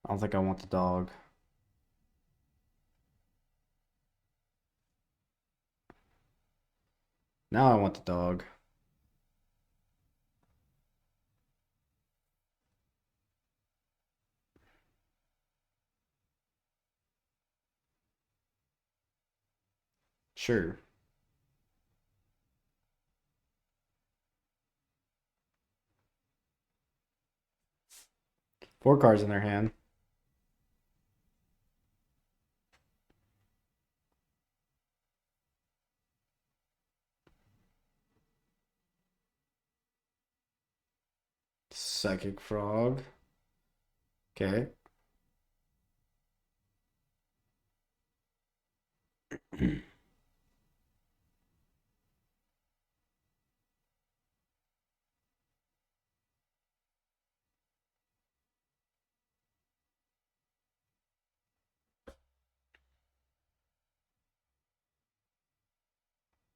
[SPEAKER 1] I don't think I want the dog. Now I want the dog. Sure. 4 cards in their hand. Psychic Frog. Okay.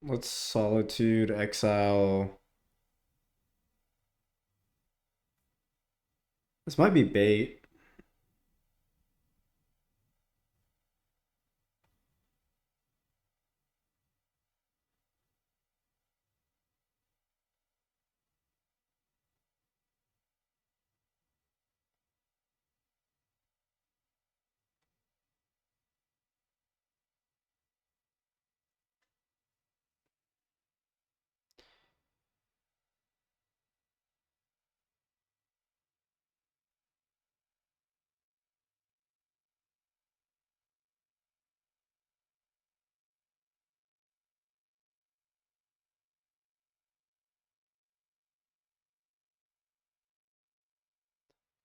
[SPEAKER 1] Let's Solitude, Exile. This might be bait.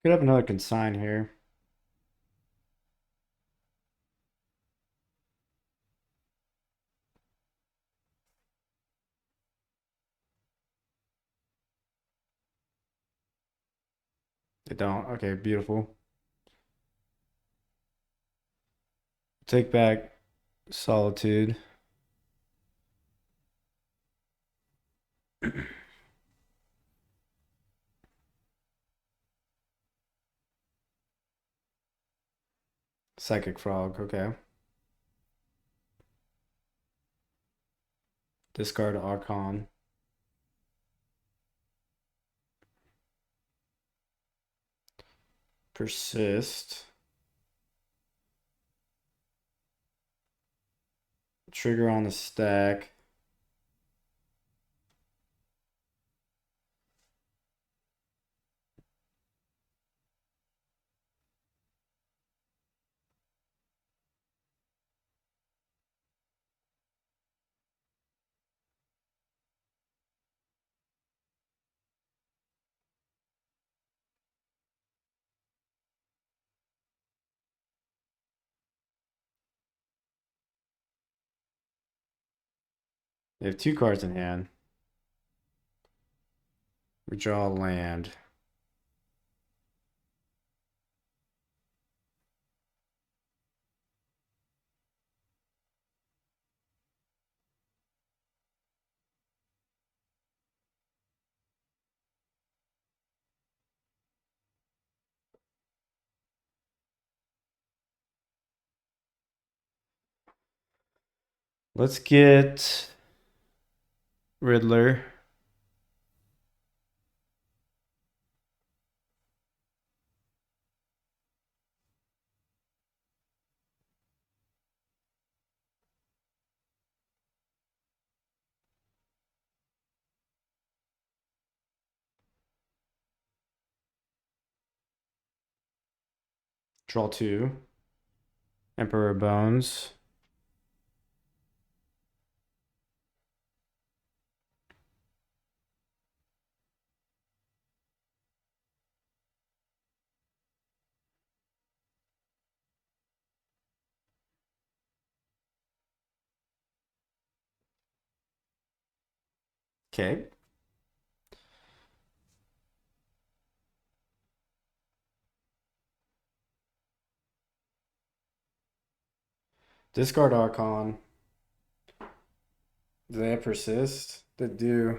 [SPEAKER 1] Could have another consign here. They don't. Okay, beautiful. Take back Solitude. Psychic Frog. Okay. Discard Archon. Persist. Trigger on the stack. They have 2 cards in hand. We draw land. Let's get Riddler. Draw 2. Emperor Bones. Okay. Discard Archon. Do they persist? They do.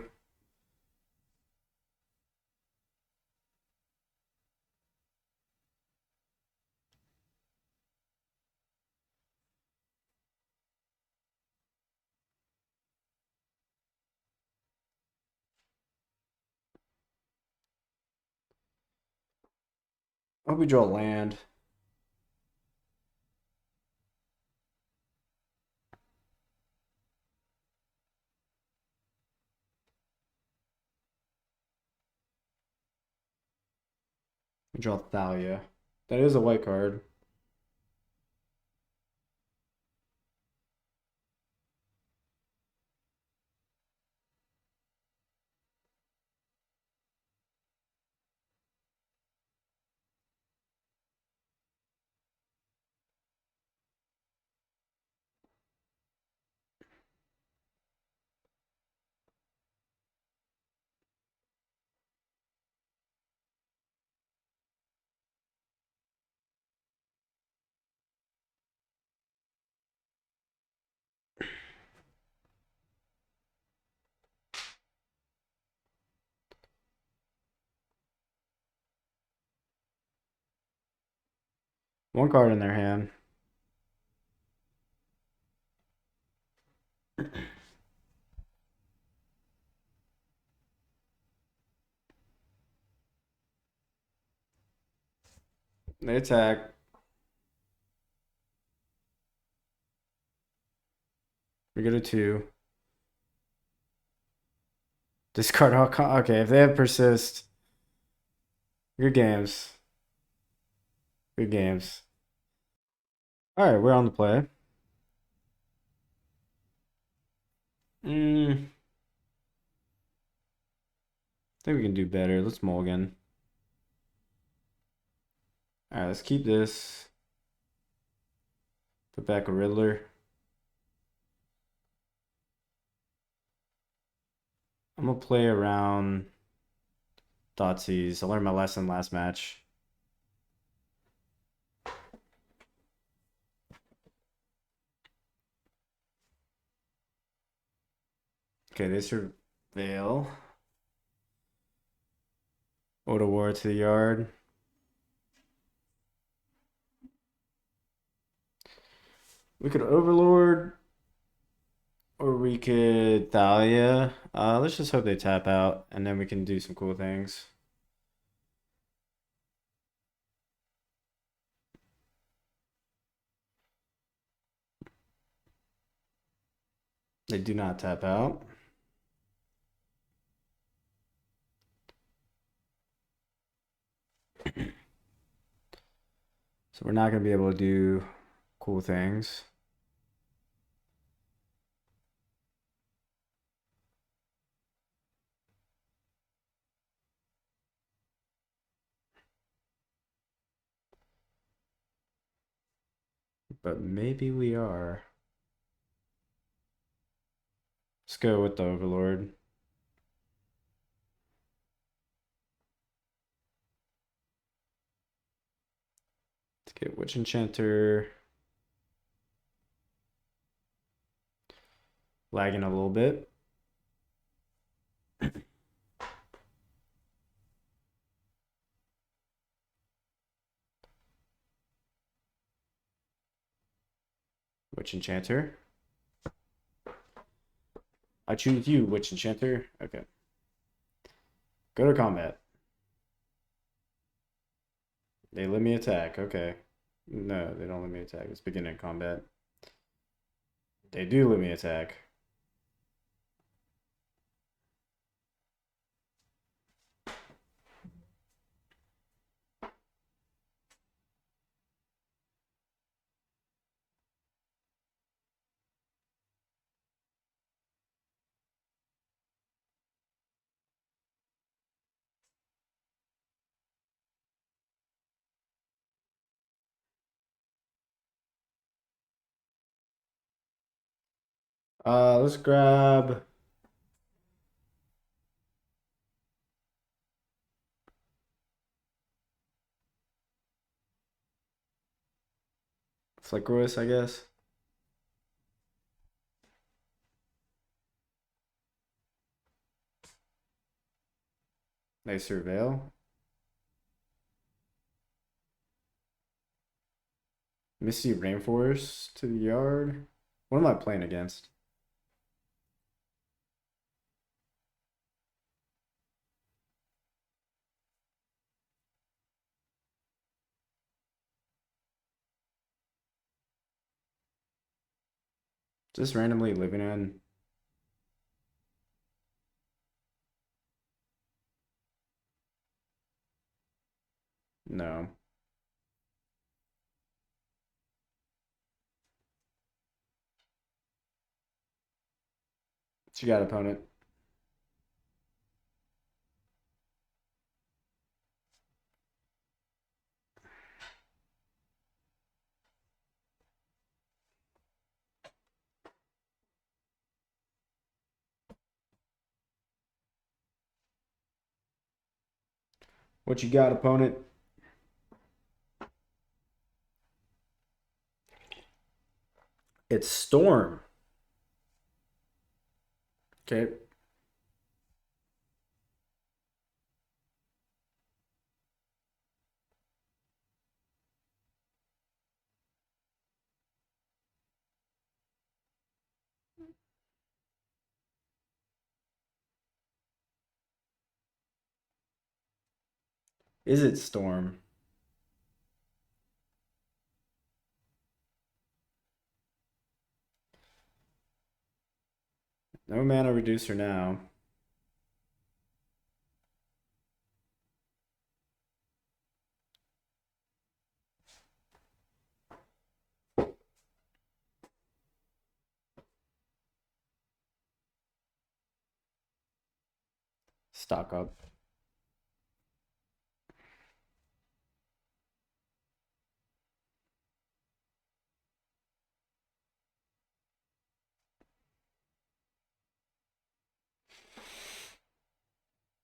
[SPEAKER 1] I hope we draw land. We draw Thalia. That is a white card. One card in their hand. They attack. We get a 2. Discard all. Okay, if they have persist, good games. Good games. All right, we're on the play. I think we can do better. Let's mulligan. All right, let's keep this. Put back a Riddler. I'm gonna play around Thoughtseize. I learned my lesson last match. Okay, they surveil. Oda War to the yard. We could Overlord, or we could Thalia. Let's just hope they tap out, and then we can do some cool things. They do not tap out. So we're not going to be able to do cool things. But maybe we are. Let's go with the Overlord. Let's get Witch Enchanter. Lagging a little bit. Witch Enchanter. I choose you, Witch Enchanter. Okay. Go to combat. They let me attack. Okay. No, they don't let me attack. It's beginning combat. They do let me attack. Let's grab Flickerus, I guess. They surveil. Misty Rainforest to the yard. What am I playing against? Just randomly living in. No. What you got, opponent? What you got, opponent? It's Storm. Okay. Is it Storm? No mana reducer now. Stock up.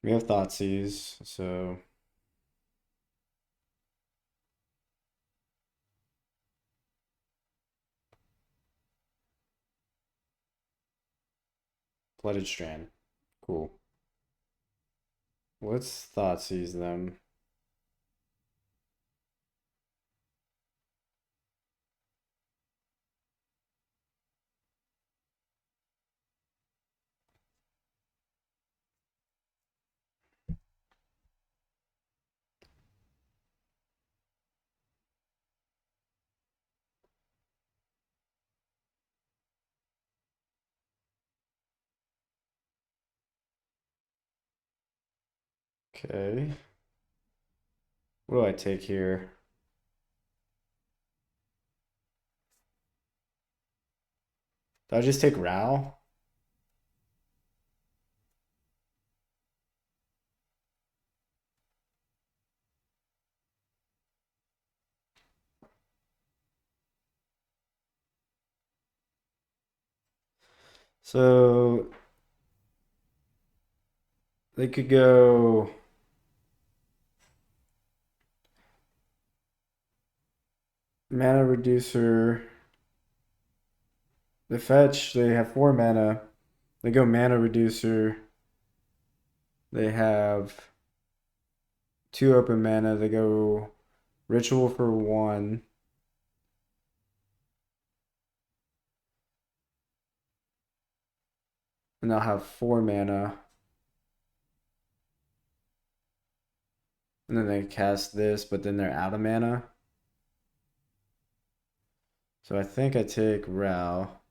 [SPEAKER 1] We have Thoughtseize, so Flooded Strand. Cool. Let's Thoughtseize them. Okay. What do I take here? Do I just take Ral? So they could go mana reducer. They fetch, they have 4 mana. They go mana reducer. They have 2 open mana. They go ritual for 1. And they'll have 4 mana. And then they cast this, but then they're out of mana. So I think I take Ral.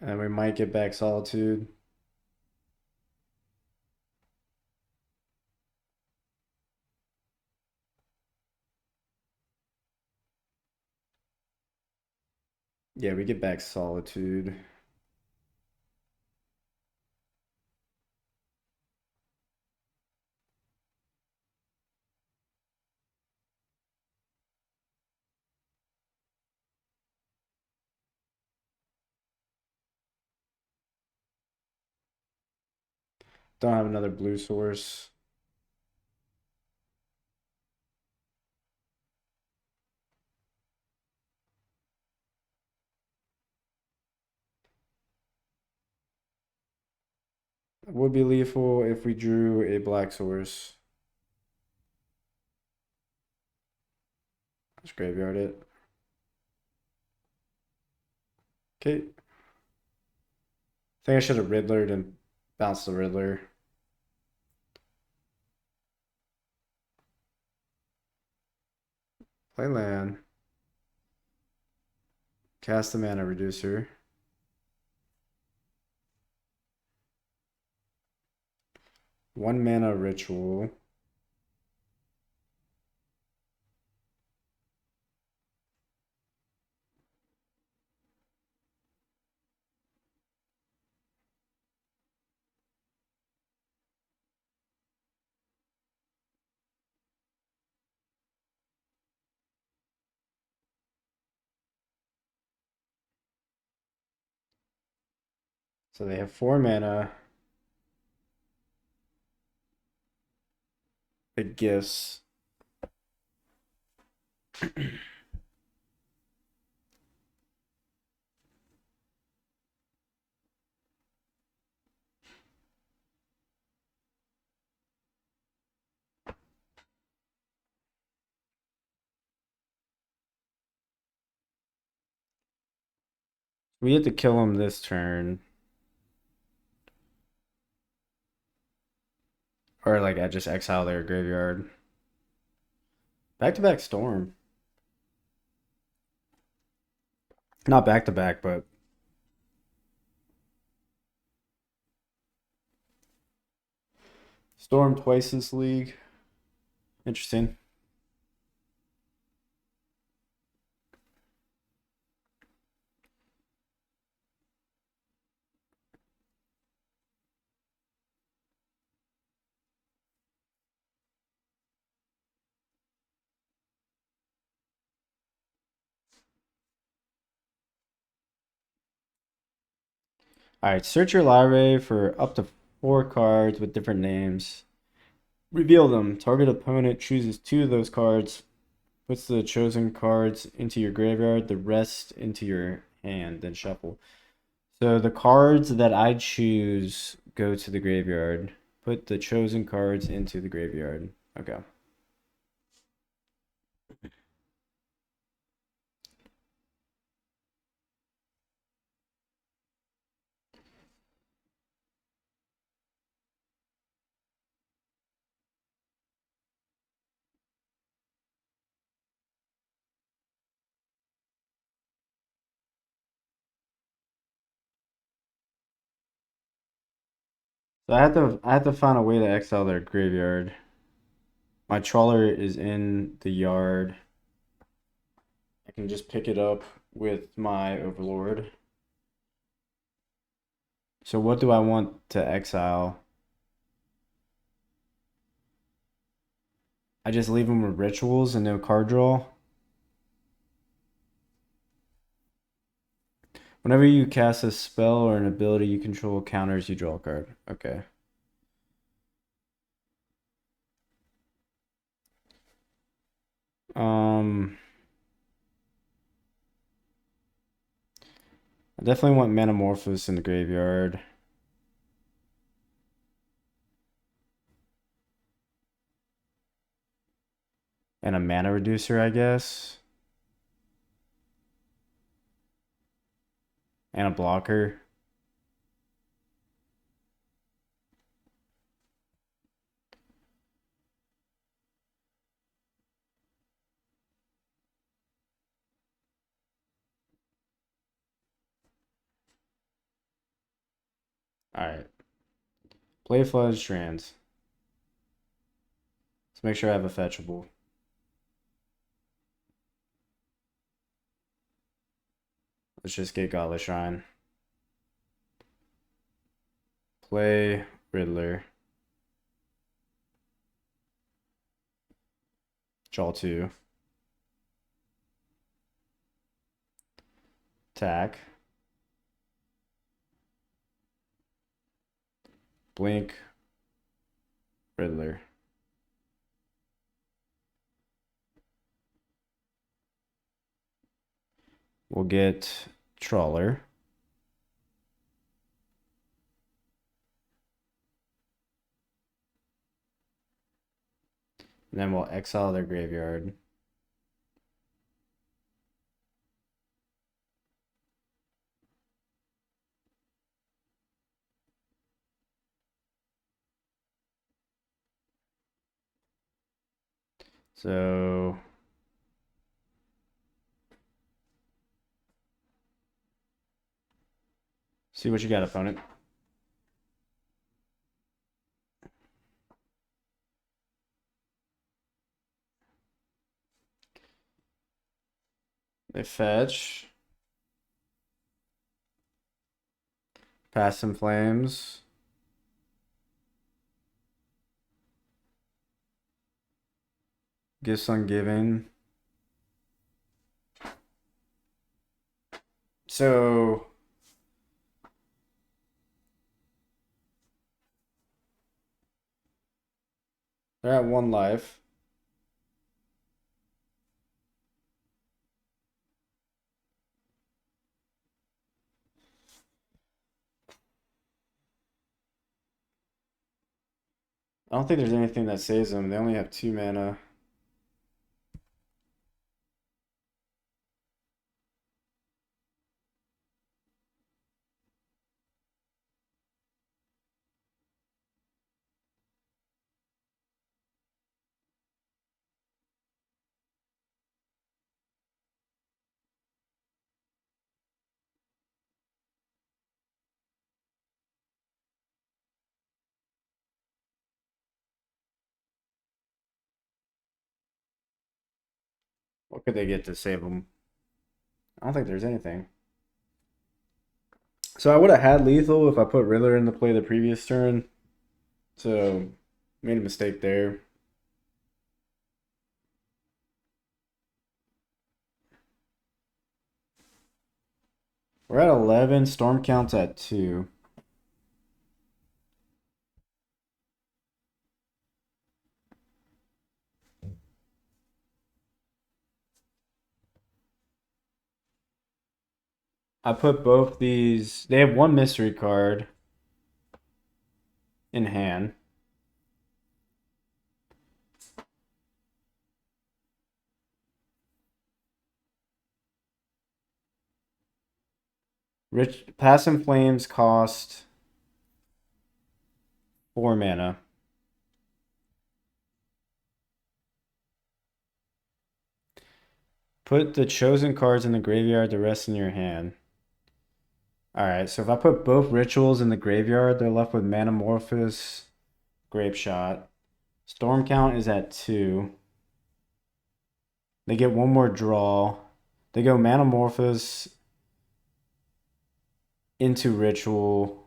[SPEAKER 1] And we might get back Solitude. Yeah, we get back Solitude. Don't have another blue source. It would be lethal if we drew a black source. Let's graveyard it. Okay. I think I should have Riddlered and bounced the Riddler. Play land. Cast the mana reducer. One mana ritual. So they have 4 mana. Big gifts. We had to kill him this turn. Or like I just exile their graveyard. Back to back storm. Not back to back, but storm twice this league. Interesting. Alright, search your library for up to 4 cards with different names. Reveal them. Target opponent chooses 2 of those cards, puts the chosen cards into your graveyard, the rest into your hand, then shuffle. So the cards that I choose go to the graveyard. Put the chosen cards into the graveyard. Okay. So I had to find a way to exile their graveyard. My trawler is in the yard. I can just pick it up with my overlord. So what do I want to exile? I just leave them with rituals and no card draw. Whenever you cast a spell or an ability you control counters, you draw a card. Okay. I definitely want Metamorphosis in the graveyard. And a mana reducer, I guess. And a blocker. Alright. Play Flooded Strands. Let's make sure I have a fetchable. Let's just get Godless Shrine. Play Riddler. Draw 2. Attack. Blink. Riddler. We'll get Trawler. And then we'll exile their graveyard. So see what you got, opponent. They fetch. Pass some flames. Gifts Ungiven. So they're at 1 life. I don't think there's anything that saves them. They only have 2 mana. What could they get to save them? I don't think there's anything. So I would have had lethal if I put Riddler into play the previous turn. So made a mistake there. We're at 11. Storm count's at 2. I put both these. They have 1 mystery card in hand. Passing Flames cost 4 mana. Put the chosen cards in the graveyard, the rest in your hand. Alright, so if I put both rituals in the graveyard, they're left with Manamorphous, Grape Shot. Storm count is at 2. They get 1 more draw. They go Manamorphous into Ritual.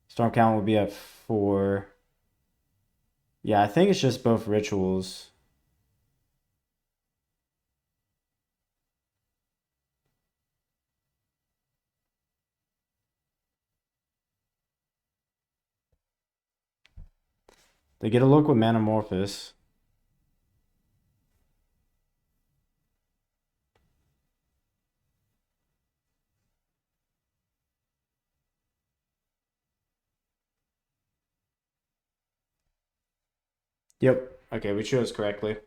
[SPEAKER 1] Storm count will be at 4. Yeah, I think it's just both rituals. They get a look with Manamorphous. Yep. Okay, we chose correctly.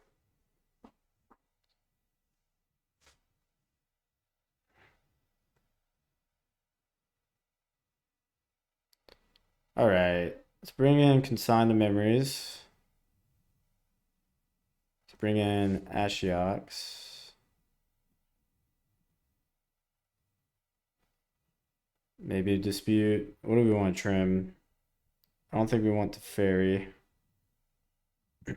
[SPEAKER 1] All right. Let's bring in Consign the Memories. Let's bring in Ashiok's. Maybe Dispute. What do we want to trim? I don't think we want the Fairy. We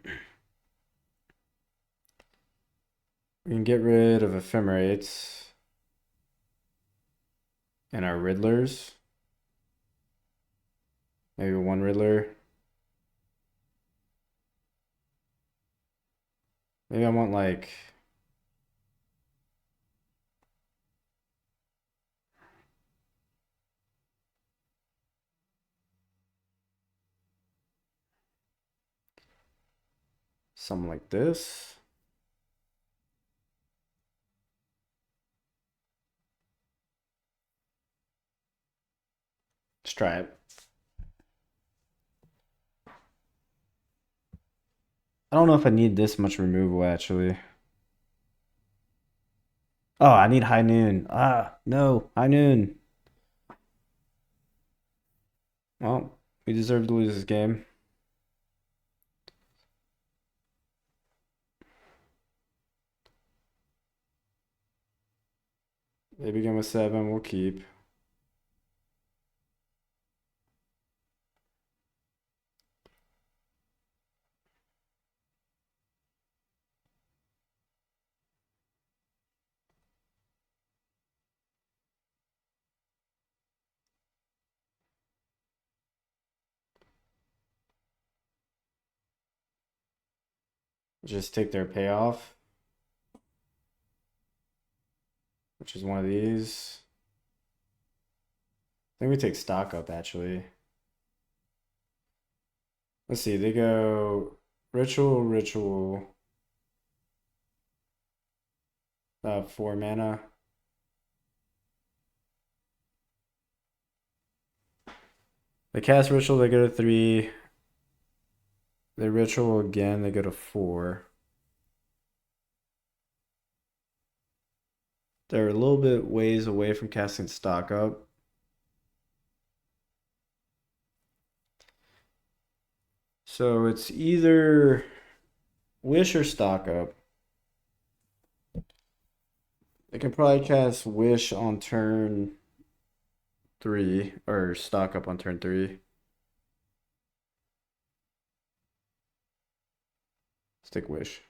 [SPEAKER 1] can get rid of Ephemerates and our Riddlers. Maybe 1 Riddler. Maybe I want like... something like this. Let's try it. I don't know if I need this much removal actually. Oh, I need high noon. Ah, no, high noon. Well, we deserve to lose this game. They begin with 7. We'll keep. Just take their payoff, which is one of these. I think we take stock up actually. Let's see, they go ritual, ritual, 4 mana. They cast ritual, they go to 3. They ritual again, they go to 4. They're a little bit ways away from casting stock up. So it's either wish or stock up. They can probably cast wish on turn 3 or stock up on turn 3. Stick wish.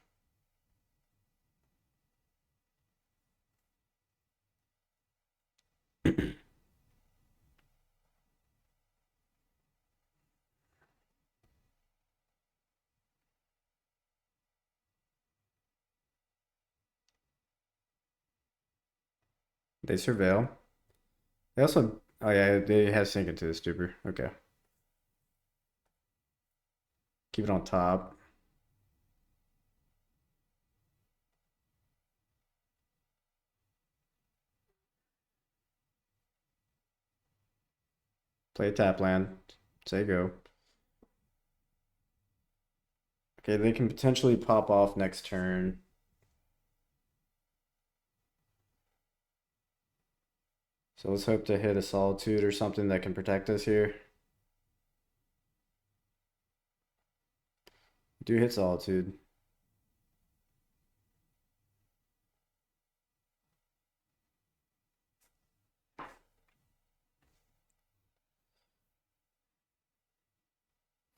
[SPEAKER 1] They surveil. They also, oh yeah, they have sink into the stupor. Okay. Keep it on top. Play tap land. Say go. Okay, they can potentially pop off next turn. So let's hope to hit a solitude or something that can protect us here. Do hit solitude.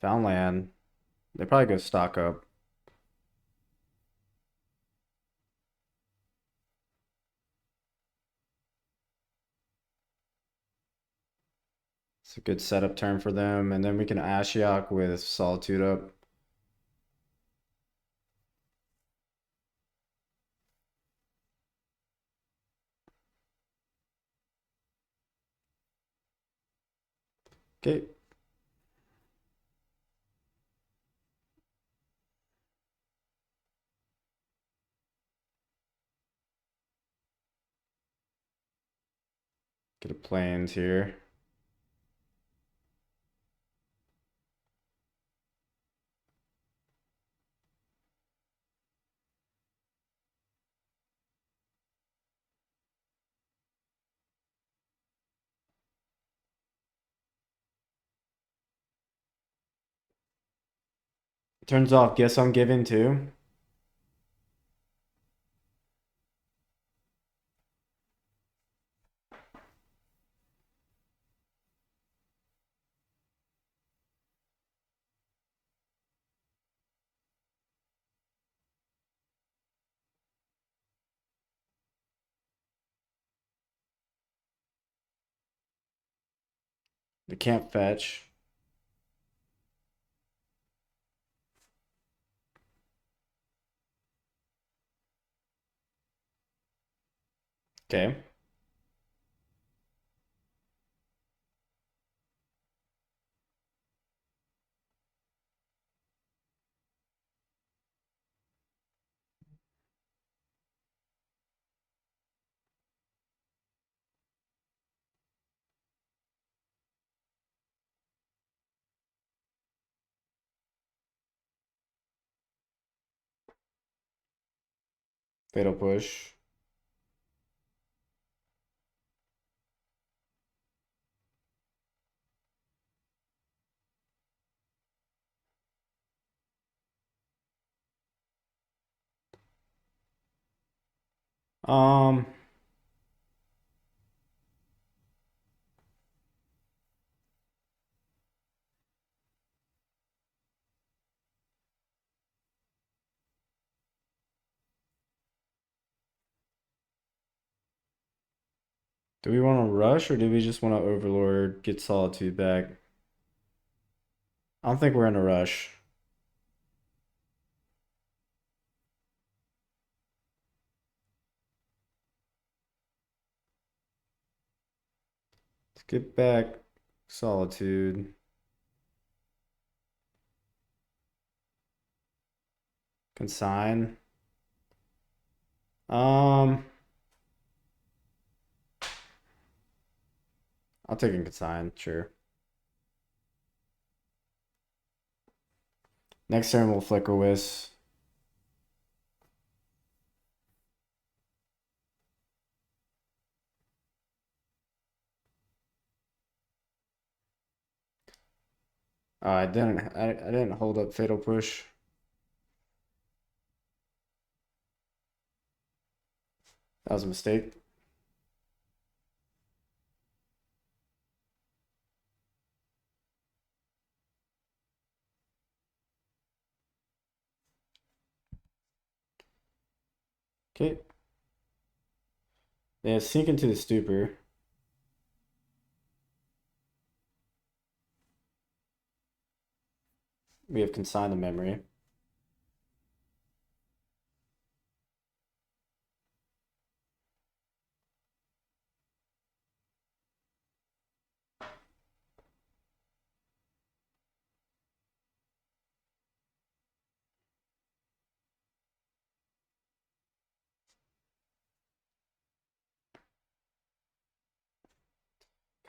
[SPEAKER 1] Found land. They probably go stock up. It's a good setup turn for them. And then we can Ashiok with solitude up. Okay. Get a plains here. Turns off Guess I'm Giving too. They can't fetch. Okay. Fatal push. Um, do we want to rush or do we just want to Overlord, get Solitude back? I don't think we're in a rush. Let's get back Solitude. Consign. Um, I'll take a consign, sure. Next turn we'll Flicker Wisp. I didn't hold up Fatal Push. That was a mistake. Okay. Yeah, sink into the stupor. We have consigned the memory.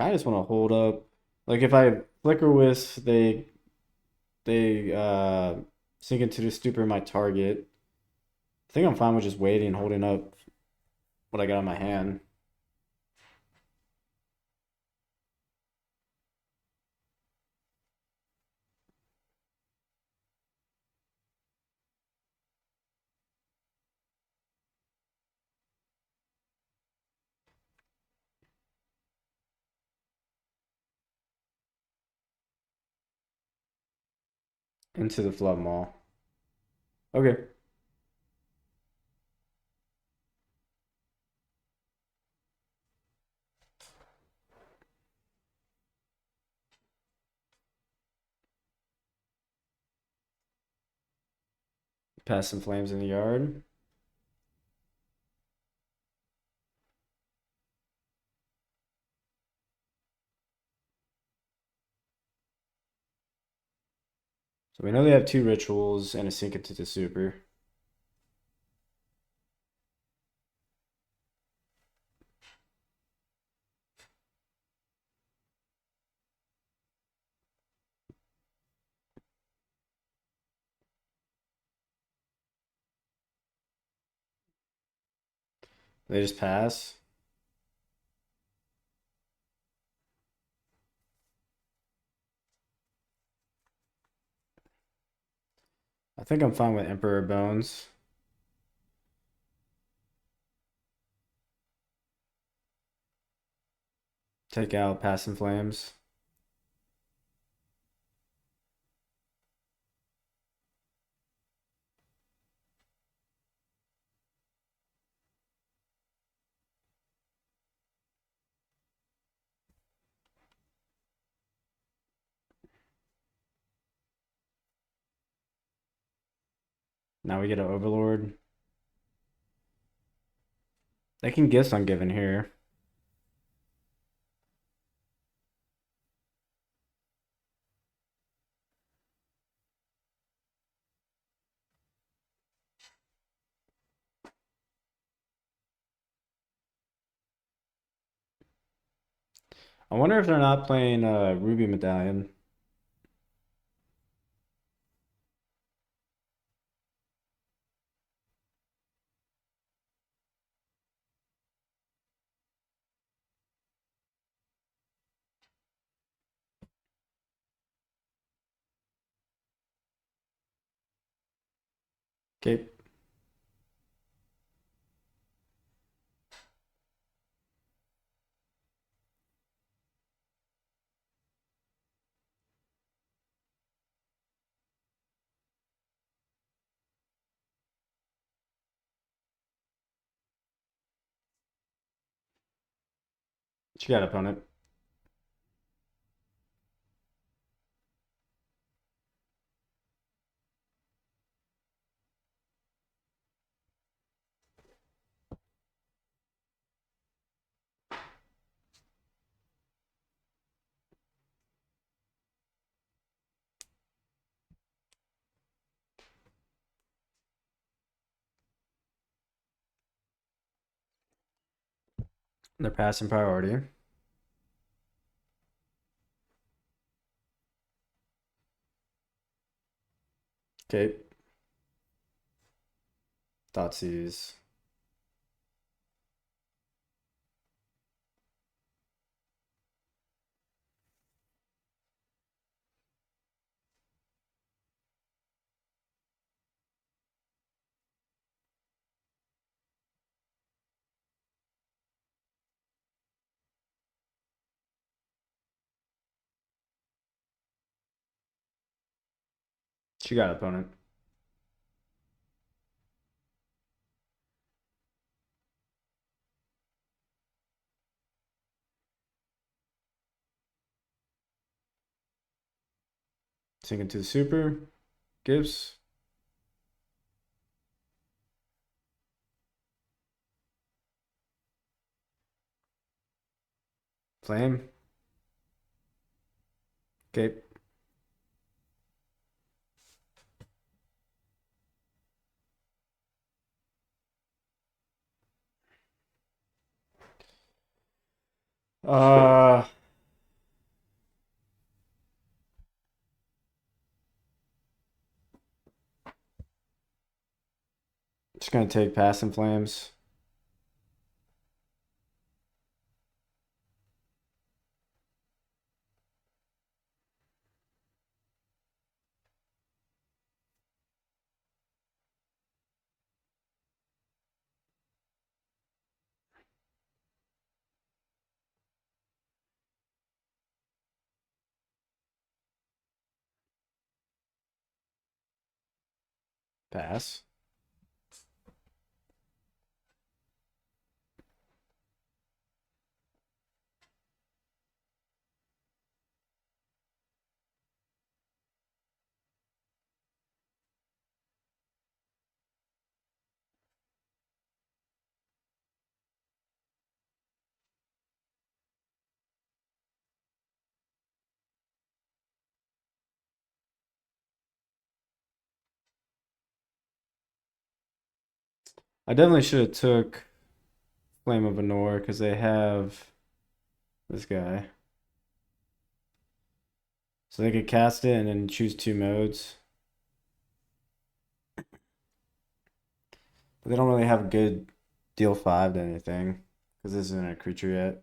[SPEAKER 1] I just want to hold up. Like if I Flicker Wisp, they sink into the stupor my target. I think I'm fine with just waiting and holding up what I got in my hand. Into the Flood Mall. Okay. Pass some flames in the yard. So we know they have two rituals and a sink into the super. They just pass. I think I'm fine with Emperor Bones. Take out Passing Flames. Now we get an Overlord. They can Gifts Ungiven here. I wonder if they're not playing Ruby Medallion. Okay. What you got, opponent? They're passing priority. Okay. Thoughtseize. What you got, opponent? Sink into the super. Gibbs. Flame. Okay. Uh, just gonna take passing flames. Pass. I definitely should have took Flame of Anor because they have this guy. So they could cast it and then choose two modes. But they don't really have a good deal 5 to anything because this isn't a creature yet.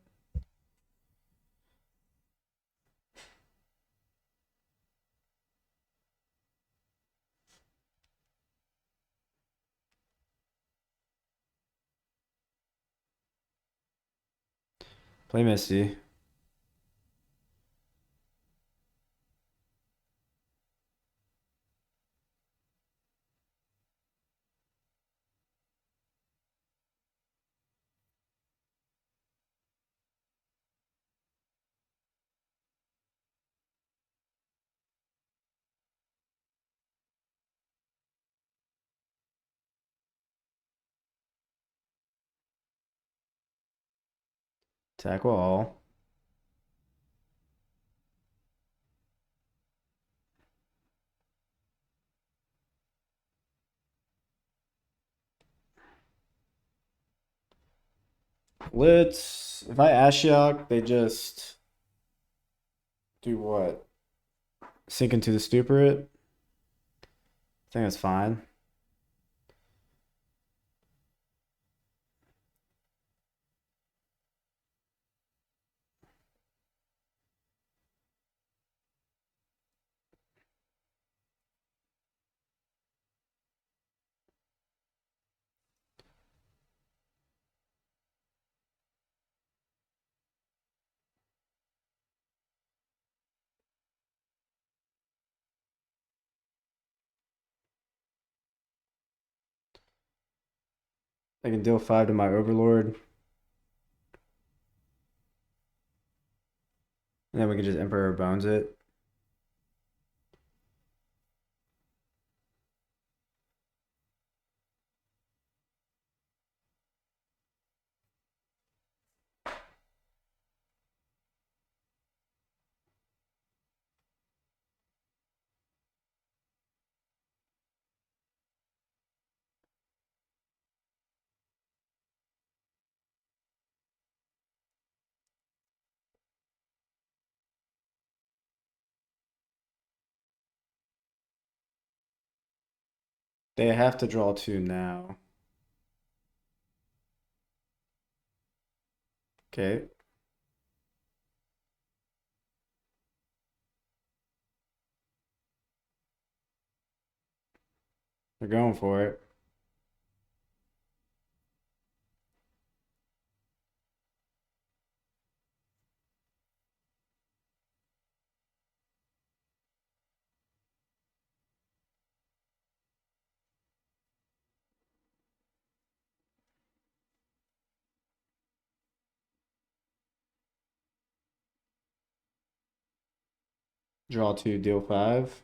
[SPEAKER 1] Play Misty. Tackle all. Let's. If I Ashiok, they just do what? Sink into the stupor it? I think that's fine. I can deal 5 to my Overlord. And then we can just Emperor Bones it. They have to draw 2 now. Okay. They're going for it. Draw 2, deal 5.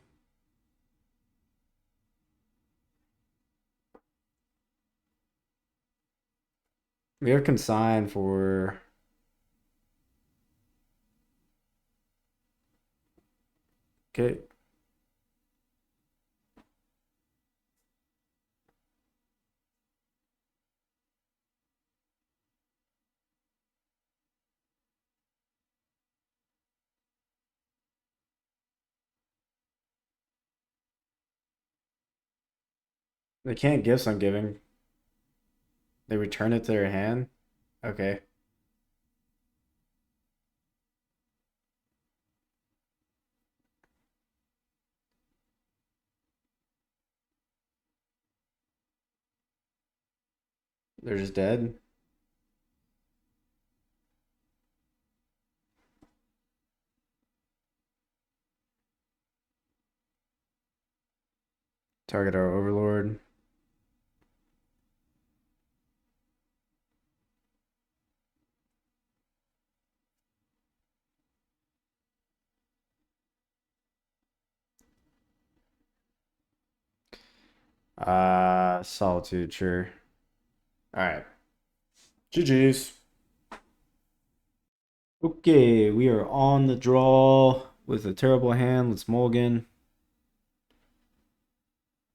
[SPEAKER 1] We have consign for. Okay. They can't give some giving. They return it to their hand. Okay. They're just dead. Target our Overlord. Solitude, sure. All right. GG's. Okay, we are on the draw with a terrible hand. Let's mulligan.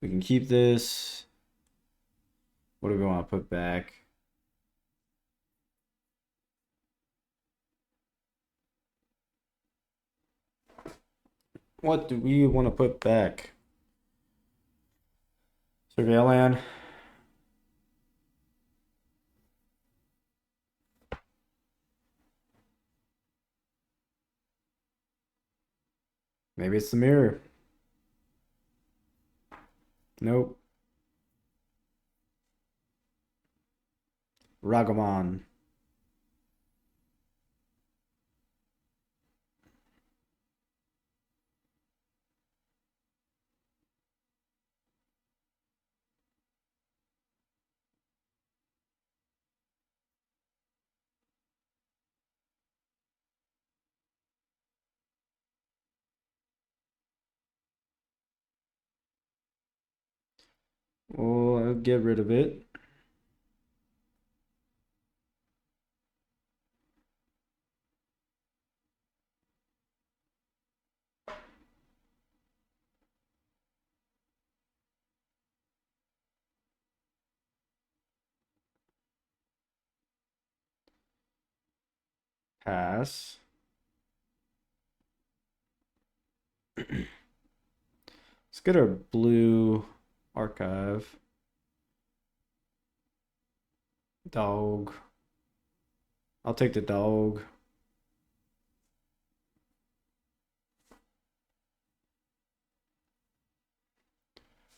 [SPEAKER 1] We can keep this. What do we want to put back? What do we want to put back? Surveil land. Maybe it's the mirror. Nope. Ragavan. We'll get rid of it. Pass. Let's get our blue archive. Dog. I'll take the dog.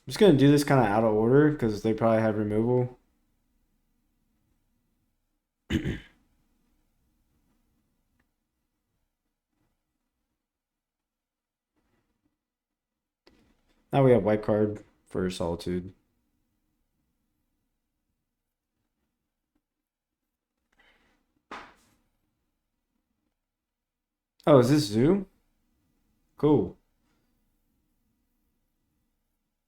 [SPEAKER 1] I'm just gonna do this kind of out of order because they probably have removal. Now we have white card for Solitude. Oh, is this Zoo? Cool.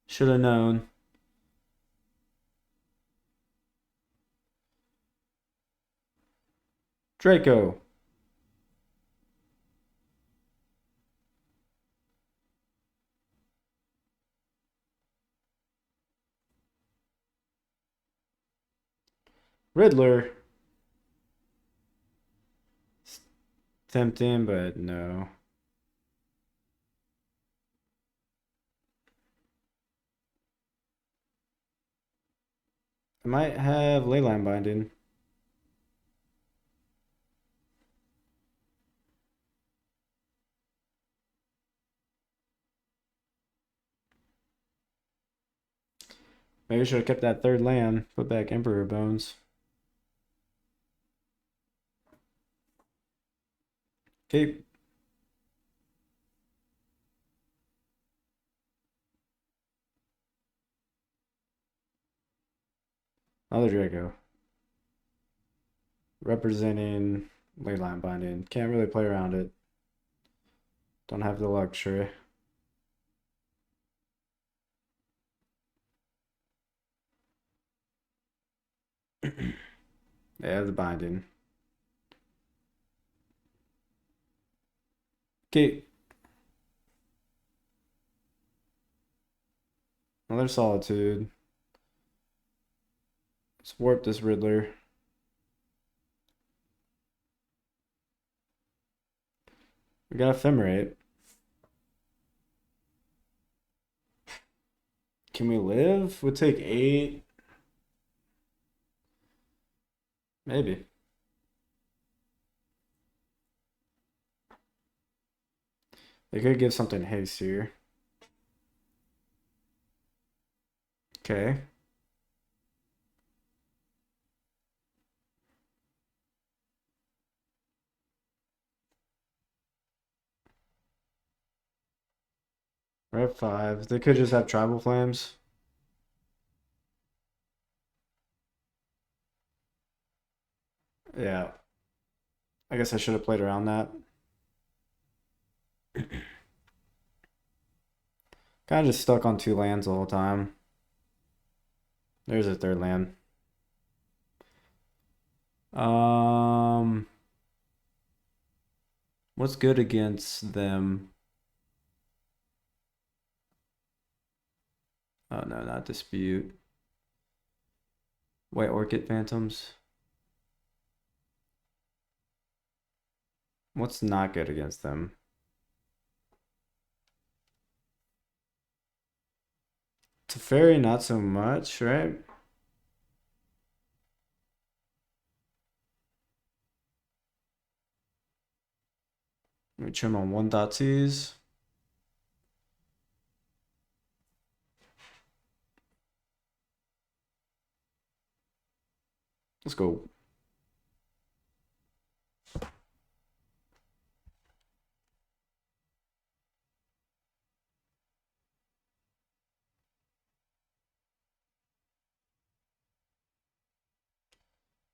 [SPEAKER 1] Should have known. Draco. Riddler. Tempting, but no. I might have Leyline Binding. Maybe I should have kept that third land. Put back Emperor Bones. Okay. Another Draco. Representing Leyline Binding. Can't really play around it. Don't have the luxury. They have the binding. Okay. Another Solitude. Let's warp this Riddler. We got Ephemerate. Can we live? We'll take 8. Maybe. They could give something haste here. Okay. We're at 5. They could just have Tribal Flames. Yeah. I guess I should have played around that. Kind of just stuck on 2 lands the whole time. There's a third land. What's good against them? Oh no, not Dispute. White Orchid Phantoms. What's not good against them? Teferi, not so much, right? Let me trim on 1.2s. Let's go.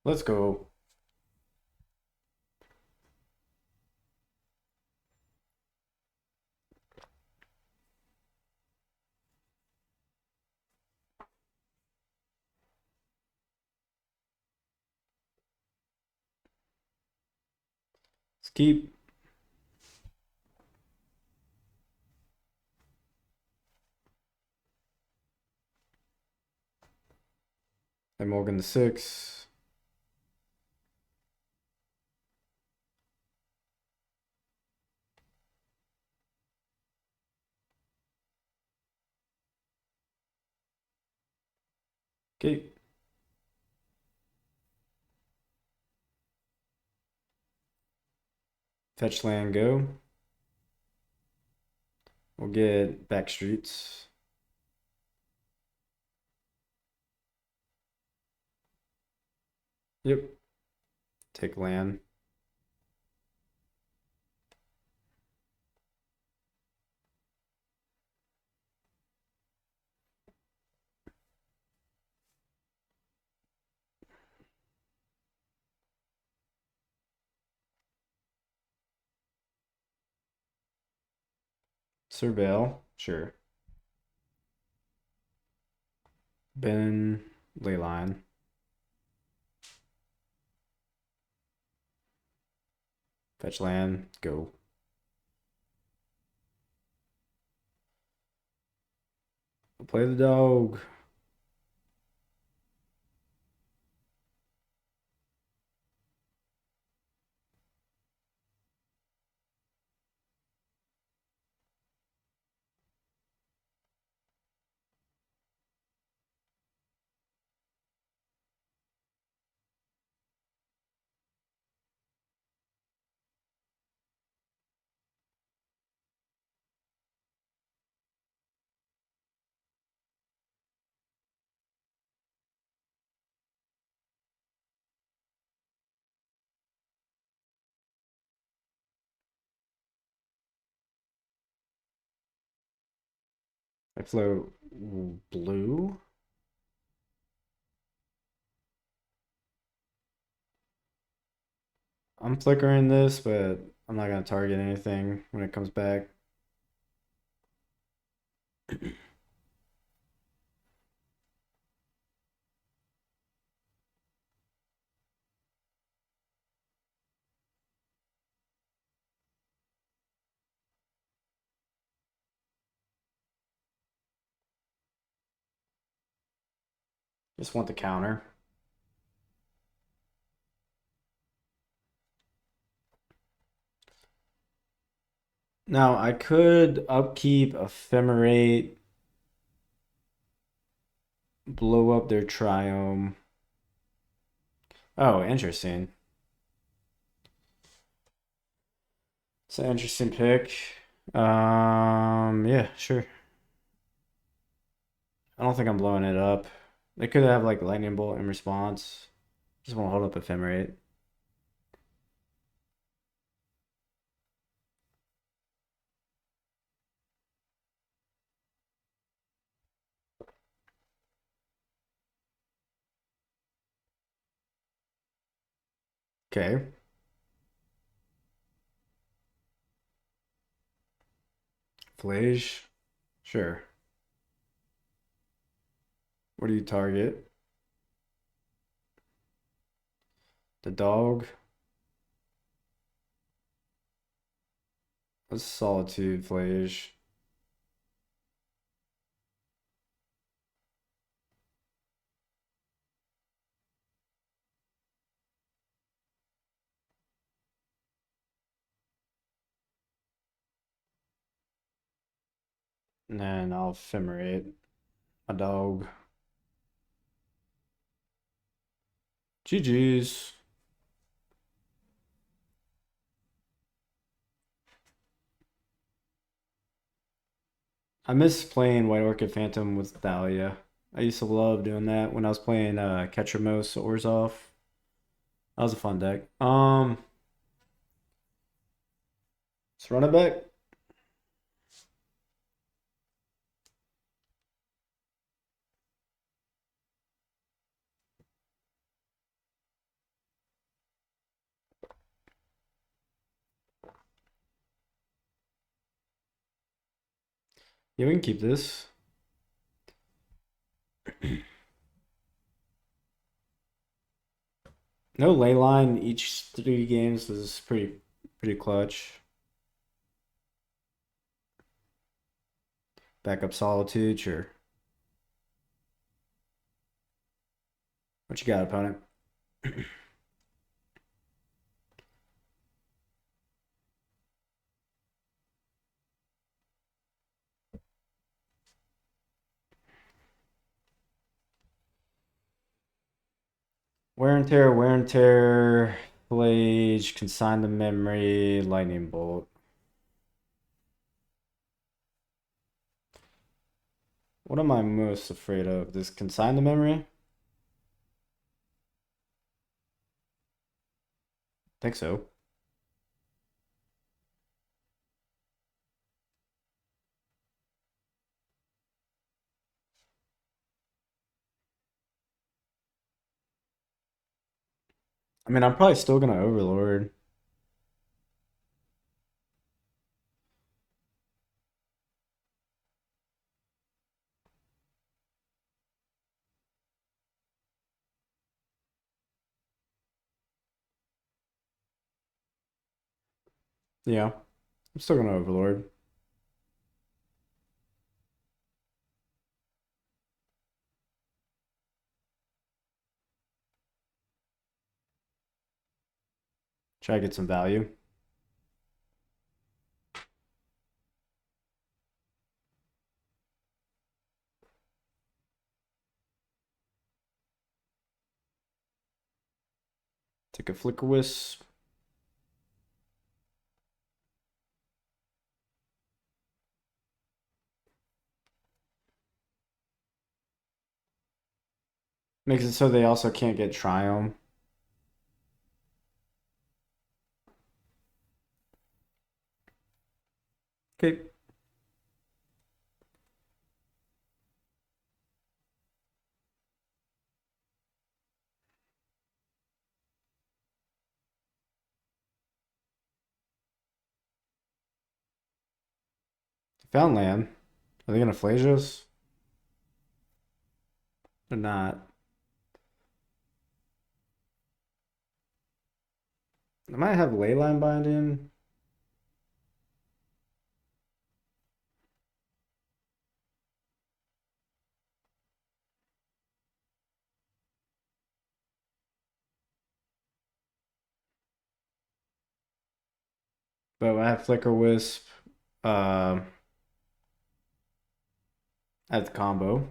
[SPEAKER 1] Let's go. Let's keep. And Morgan the 6. Okay. Fetch land, go. We'll get back streets. Yep. Take land. Surveil, sure. Ben Leyline. Fetch land, go. Play the dog. I float blue. I'm flickering this, but I'm not gonna target anything when it comes back. Just want the counter. Now I could upkeep, ephemerate, blow up their triome. Oh, interesting. It's an interesting pick. Yeah, sure. I don't think I'm blowing it up. They could have like lightning bolt in response. Just want to hold up ephemerate. Okay. Flage. Sure. What do you target? The dog. A solitude flage. And then I'll ephemerate a dog. GG's. I miss playing White Orchid Phantom with Thalia. I used to love doing that when I was playing Ketramos Orzhov. That was a fun deck. Let's run it back. Yeah, we can keep this. No ley line each 3 games is pretty clutch. Backup Solitude, sure. What you got, opponent? Wear and tear, Blage, consign the memory, lightning bolt. What am I most afraid of? This consign the memory? Think so. I mean, I'm probably still gonna Overlord. Yeah, I'm still gonna Overlord. Try to get some value. Take a Flicker Wisp. Makes it so they also can't get Triome. Okay. Found land. Are they gonna Flage us? They're not. I might have Leyline Binding. But I have Flicker Wisp. Uh, at the combo.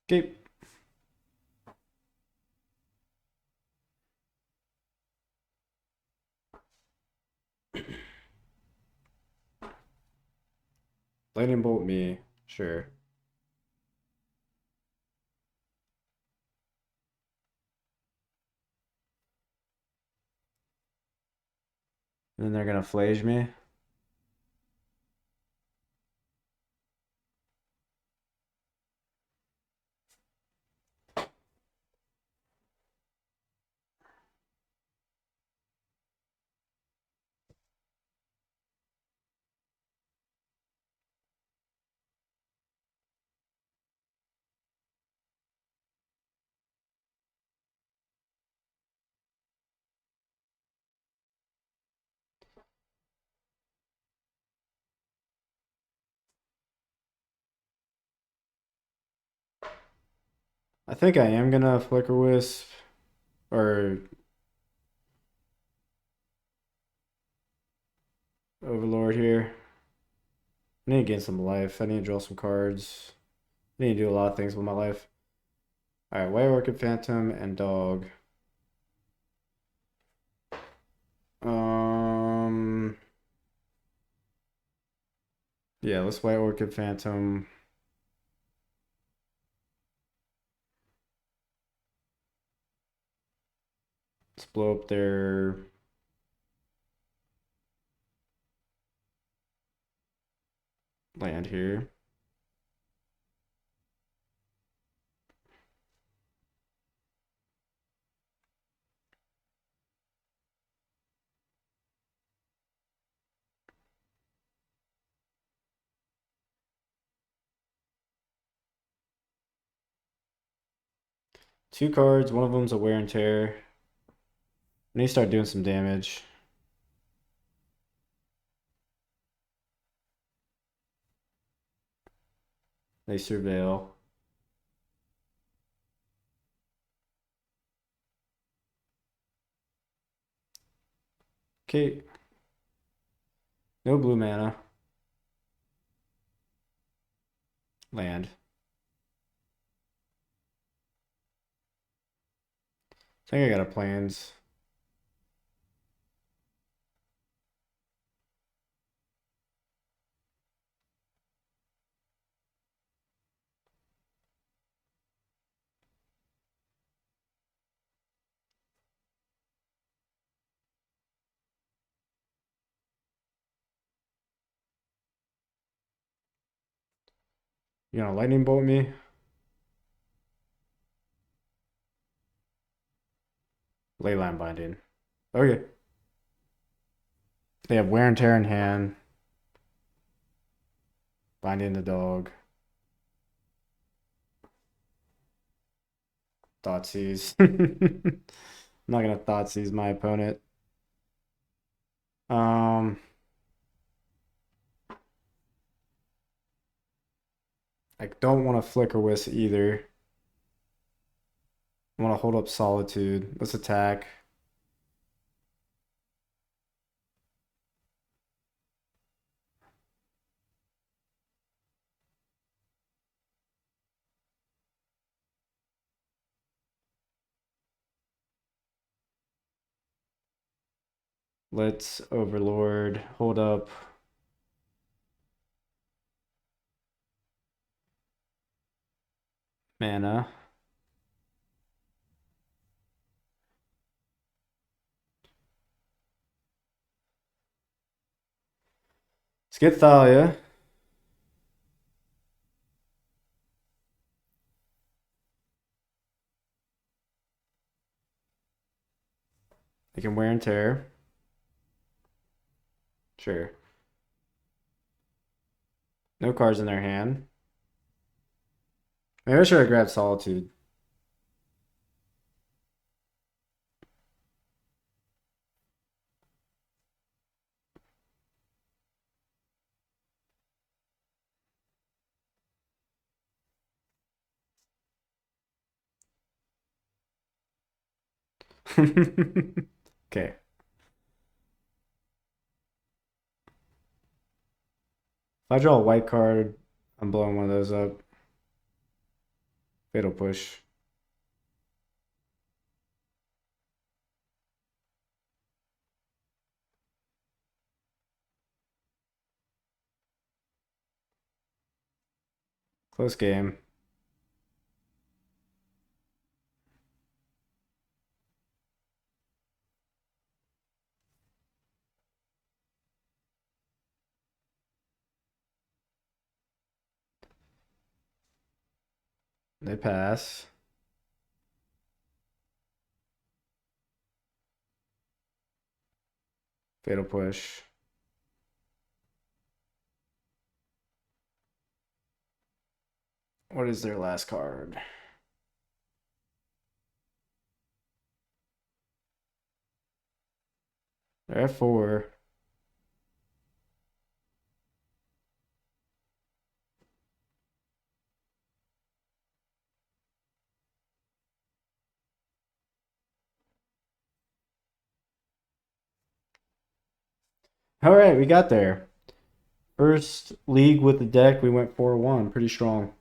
[SPEAKER 1] Okay. Lightning Bolt me. Sure. And then they're gonna Flage me. I think I am gonna Flicker Wisp or Overlord here. I need to gain some life. I need to draw some cards. I need to do a lot of things with my life. Alright, White Orchid Phantom and Dog. Um yeah, let's White Orchid Phantom. Let's blow up their land here. Two cards, one of them's a wear and tear. I need to start doing some damage. They surveil. Okay. No blue mana. Land. I think I got a plans. You gonna lightning bolt me? Leyline binding. Okay. They have wear and tear in hand. Binding the dog. Thoughtseize. I'm not gonna Thoughtseize my opponent. Um, I don't want to Flicker Wisp either. I want to hold up Solitude. Let's attack. Let's Overlord. Hold up. Mana. Let's get Thalia. They can wear and tear. Sure. No cards in their hand. Maybe I should have grabbed Solitude. Okay. If I draw a white card, I'm blowing one of those up. Fatal Push. Close game. They pass. Fatal Push. What is their last card? They're at 4. All right, we got there. First league with the deck, we went 4-1. Pretty strong.